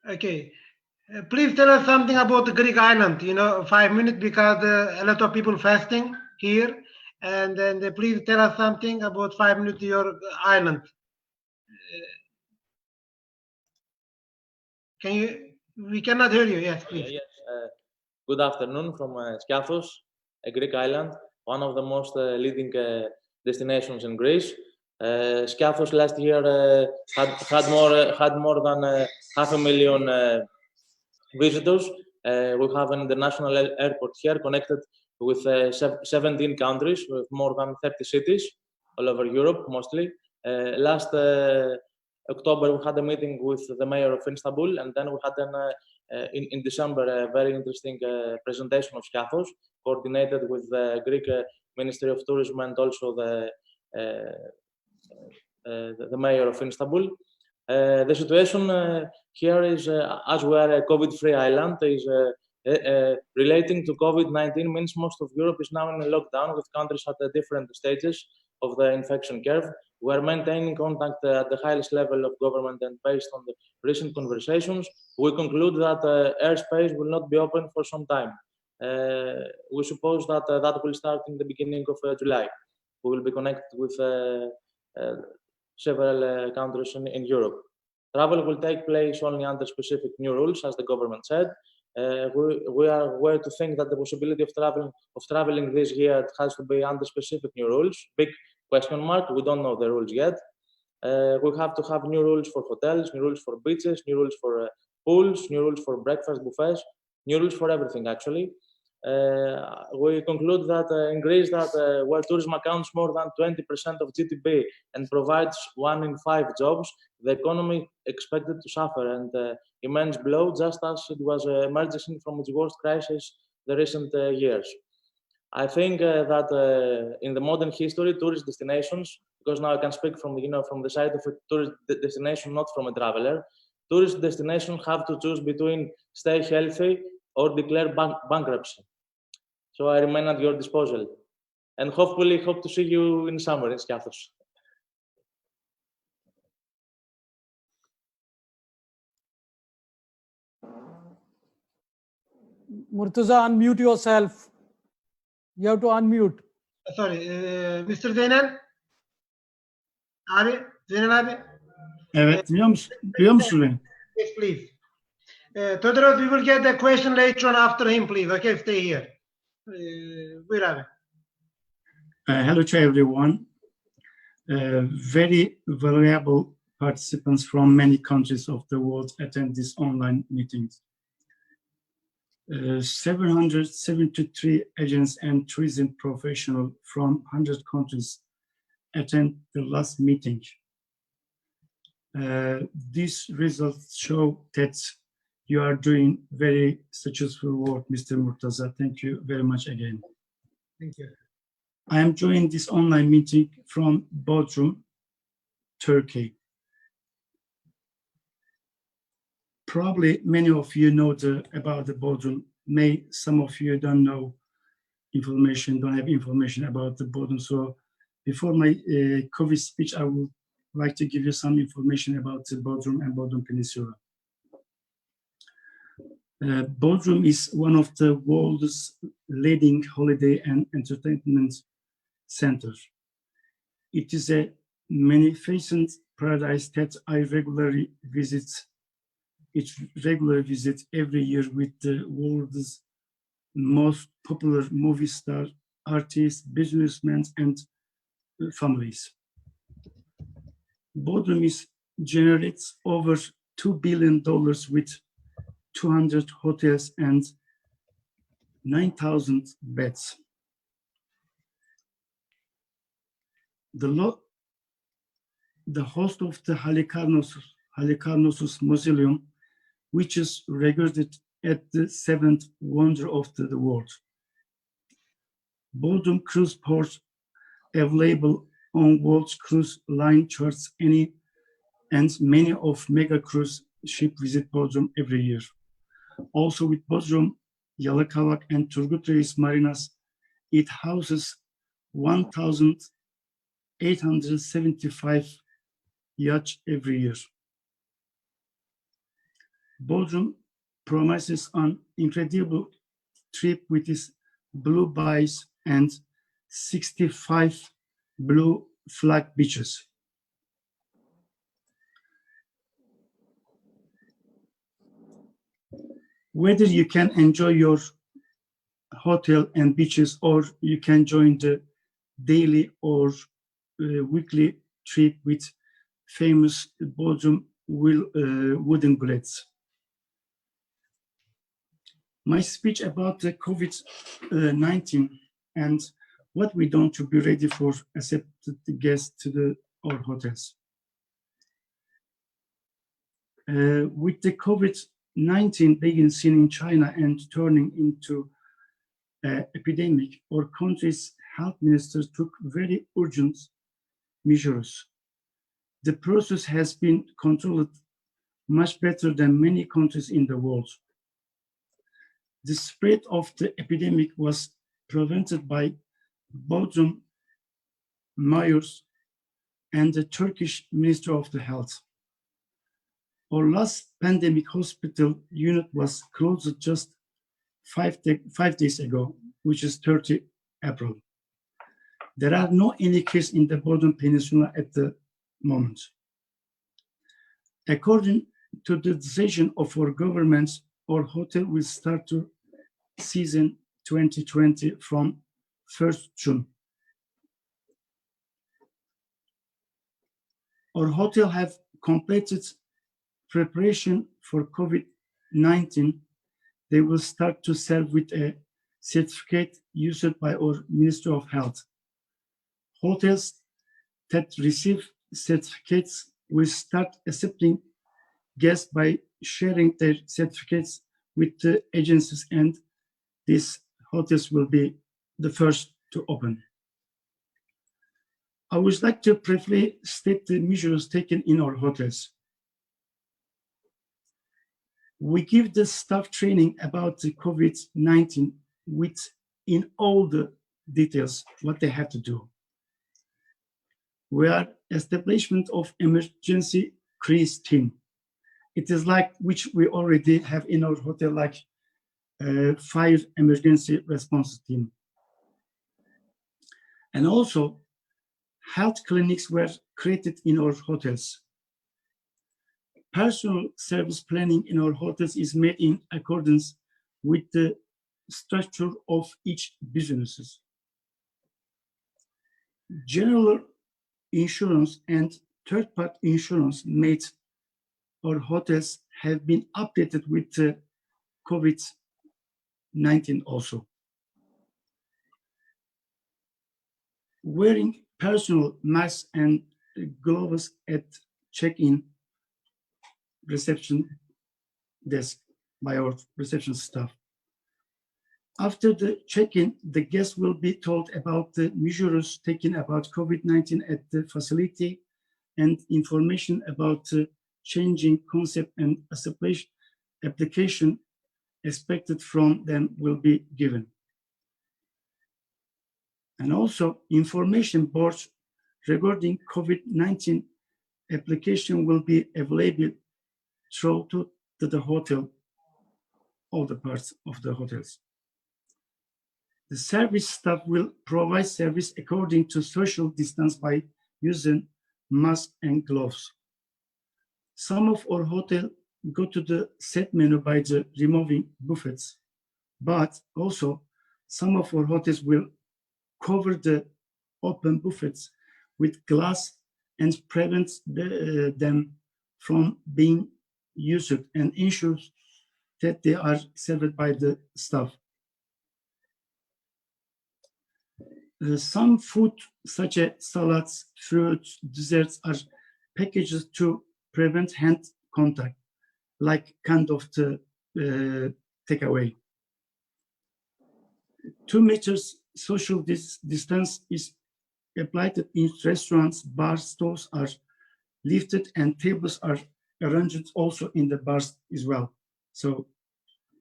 Okay. Please tell us something about the Greek island, 5 minutes, because a lot of people fasting here. And then please tell us something about 5 minutes your island. We cannot hear you. Yes, please. Yes. Good afternoon from Skiathos, a Greek island, one of the most leading destinations in Greece. Skiathos last year had more than 500,000 visitors. We have an international airport here connected with 17 countries, with more than 30 cities all over Europe, mostly. Last October, we had a meeting with the mayor of Istanbul, and then we had in December a very interesting presentation of Skiathos, coordinated with the Greek Ministry of Tourism and also the mayor of Istanbul. The situation here is, as we are a COVID-free island, is relating to COVID-19 means most of Europe is now in a lockdown with countries at the different stages of the infection curve. We are maintaining contact at the highest level of government, and based on the recent conversations, we conclude that airspace will not be open for some time. We suppose that that will start in the beginning of July. We will be connected with several countries in Europe. Travel will take place only under specific new rules, as the government said. We are aware to think that the possibility of traveling this year has to be under specific new rules. Big question mark. We don't know the rules yet. We have to have new rules for hotels, new rules for beaches, new rules for pools, new rules for breakfast buffets, new rules for everything, actually. We conclude that in Greece, where tourism accounts more than 20% of GDP and provides 1 in 5 jobs, the economy expected to suffer an immense blow, just as it was emerging from its worst crisis the recent years. I think that in the modern history, tourist destinations, because now I can speak from from the side of a tourist destination, not from a traveler, tourist destinations have to choose between stay healthy or declare bankruptcy. So I remain at your disposal, and hopefully hope to see you in summer in Skiathos. Murtaza, unmute yourself. You have to unmute. Sorry, Mr. Zeynel. Abi, Zeynel abi. Evet, duyuyor musun beni? Yes, please. Todorov, we will get the question later on after him, please. Okay, stay here. Buyur abi. Hello to everyone. Very valuable participants from many countries of the world attend this online meetings. 773 agents and tourism professionals from 100 countries attend the last meeting. These results show that you are doing very successful work, Mr. Murtaza. Thank you very much again. Thank you. I am joining this online meeting from Bodrum, Turkey. Probably many of you know about the Bodrum. Some of you don't know don't have information about the Bodrum. So before my COVID speech, I would like to give you some information about the Bodrum and Bodrum Peninsula. Bodrum is one of the world's leading holiday and entertainment centers. It is a magnificent paradise that I regularly visit every year with the world's most popular movie stars, artists, businessmen, and families. Bodrum generates over $2 billion with 200 hotels and 9,000 beds. The host of the Halikarnassus Mausoleum, which is regarded as the 7th wonder of the world. Bodrum Cruise Port, available on World Cruise Line charts, and many of mega cruise ship visit Bodrum every year. Also with Bodrum, Yalakavak, and Turgut Reis marinas, it houses 1,875 yachts every year. Bodrum promises an incredible trip with its blue bays and 65 blue flag beaches. Whether you can enjoy your hotel and beaches, or you can join the daily or weekly trip with famous Bodrum wooden bridges. My speech about the COVID-19 and what we done to be ready for accepted guests to our hotels. With the COVID-19 being seen in China and turning into epidemic, our country's health ministers took very urgent measures. The process has been controlled much better than many countries in the world. The spread of the epidemic was prevented by Bodrum mayors and the Turkish Ministry of the Health. Our last pandemic hospital unit was closed just 5 days ago, which is 30 April. There are no any cases in the Bodrum Peninsula at the moment. According to the decision of our government, our hotel will start to season 2020 from 1st June. Our hotel have completed preparation for COVID-19. They will start to serve with a certificate used by our Ministry of Health. Hotels that receive certificates will start accepting guests by sharing their certificates with the agencies, and these hotels will be the first to open. I would like to briefly state the measures taken in our hotels. We give the staff training about the COVID-19 in all the details, what they have to do. We are establishment of emergency crisis team. It is like which we already have in our hotel, like fire emergency response team. And also health clinics were created in our hotels. Personal service planning in our hotels is made in accordance with the structure of each businesses. General insurance and third-party insurance made our hotels have been updated with COVID-19 also. Wearing personal masks and gloves at check-in reception desk by our reception staff. After the check-in, the guests will be told about the measures taken about COVID-19 at the facility, and information about changing concept and application expected from them will be given. And also information boards regarding COVID-19 application will be available through to the hotel, all the parts of the hotels. The service staff will provide service according to social distance by using masks and gloves. Some of our hotels go to the set menu by the removing buffets, but also some of our hotels will cover the open buffets with glass and prevent them from being used and ensure that they are served by the staff. Some food, such as salads, fruits, desserts, are packaged to prevent hand contact, like kind of the takeaway. 2 meters social distance is applied in restaurants. Bar stools are lifted and tables are arranged also in the bars as well. So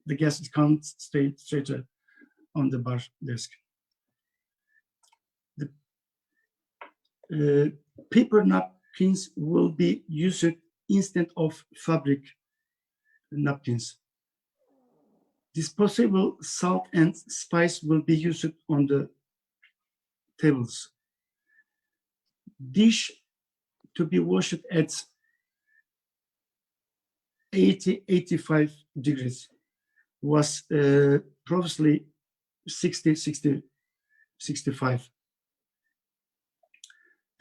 the guests can't stay straight on the bar desk. The paper napkins will be used instead of fabric napkins. Disposable salt and spice will be used on the tables. Dish to be washed at 80-85 degrees was previously 60-65.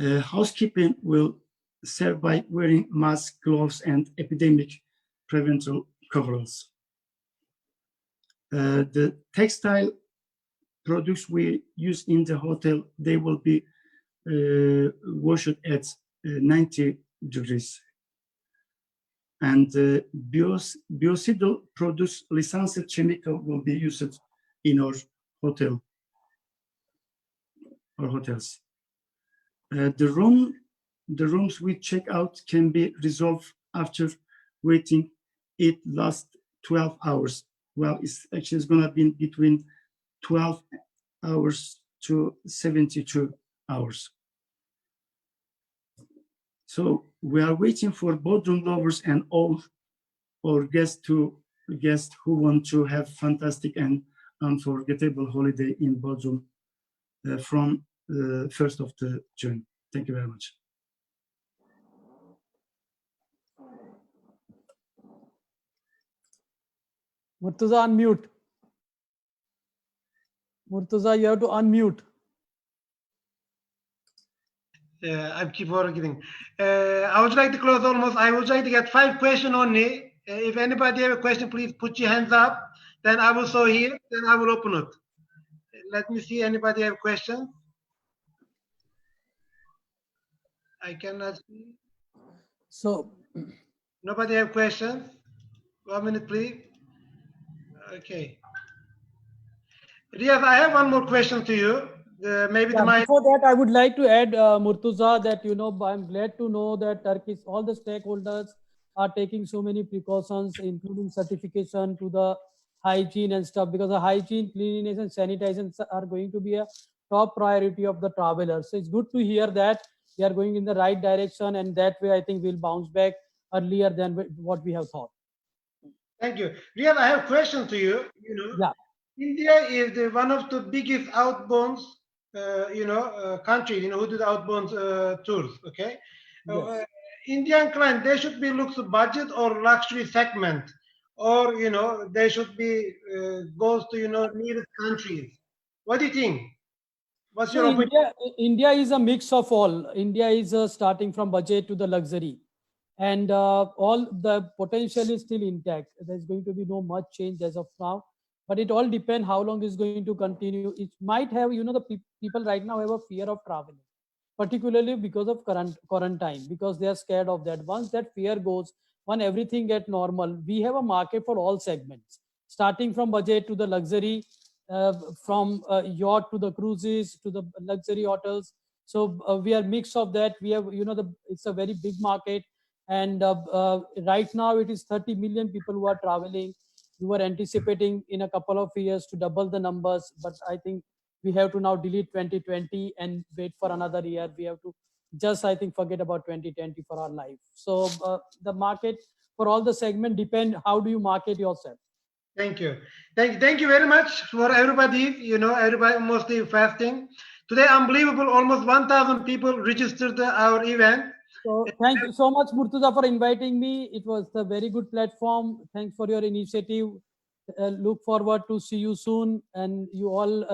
Housekeeping will serve by wearing masks, gloves, and epidemic preventive coveralls. The textile products we use in the hotel, they will be washed at 90 degrees. And biocidal products, licensed chemical, will be used in our hotel or hotels. The rooms we check out can be resolved after waiting. It lasts 12 hours well, it's going to be between 12 hours to 72 hours. So we are waiting for Bodrum lovers and all our guests who want to have fantastic and unforgettable holiday in Bodrum from 1st of June. Thank you very much. Murtuza, unmute. Murtuza, you have to unmute. I keep forgetting. I would like to close almost. I would like to get 5 questions only. If anybody have a question, please put your hands up. Then I will show here. Then I will open it. Let me see. Anybody have questions? I cannot see. So, nobody have questions? 1 minute, please. Okay. Riyaz, I have one more question to you. Before that, I would like to add, Murtuza, that I'm glad to know that Turkish, all the stakeholders are taking so many precautions, including certification to the hygiene and stuff, because the hygiene, cleanliness, and sanitation are going to be a top priority of the travelers. So it's good to hear that we are going in the right direction, and that way I think we'll bounce back earlier than what we have thought. Thank you. Riyaz, I have a question to you. India is one of the biggest outbound countries, who do the outbound tours, okay? Yes. Indian client, they should be looked to budget or luxury segment, or, they should be goes to, nearest countries. What do you think? What's your opinion? India is a mix of all. India is starting from budget to the luxury. And all the potential is still intact. There's going to be no much change as of now. But it all depends how long it's going to continue. It might have, the people right now have a fear of traveling, particularly because of quarantine, because they are scared of that. Once that fear goes, when everything gets normal, we have a market for all segments, starting from budget to the luxury, from yacht to the cruises to the luxury hotels. So we are mix of that. We have, it's a very big market. And right now it is 30 million people who are traveling. We were anticipating in a couple of years to double the numbers, but I think we have to now delete 2020 and wait for another year. We have to just, I think, forget about 2020 for our life. So the market for all the segment depend how do you market yourself. Thank you. Thank you very much for everybody. Everybody mostly fasting. Today, unbelievable, almost 1,000 people registered our event. So thank you so much, Murtuza, for inviting me. It was a very good platform. Thanks for your initiative. Look forward to see you soon. And you all,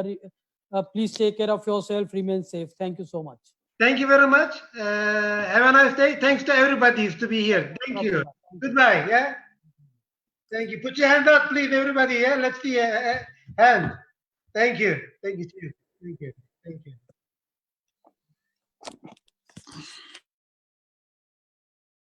please take care of yourself. Remain safe. Thank you so much. Thank you very much. Have a nice day. Thanks to everybody to be here. Thank you. Goodbye. Yeah. Thank you. Put your hands up, please, everybody. Yeah. Let's see a hand. Thank you. Thank you. Thank you. Thank you.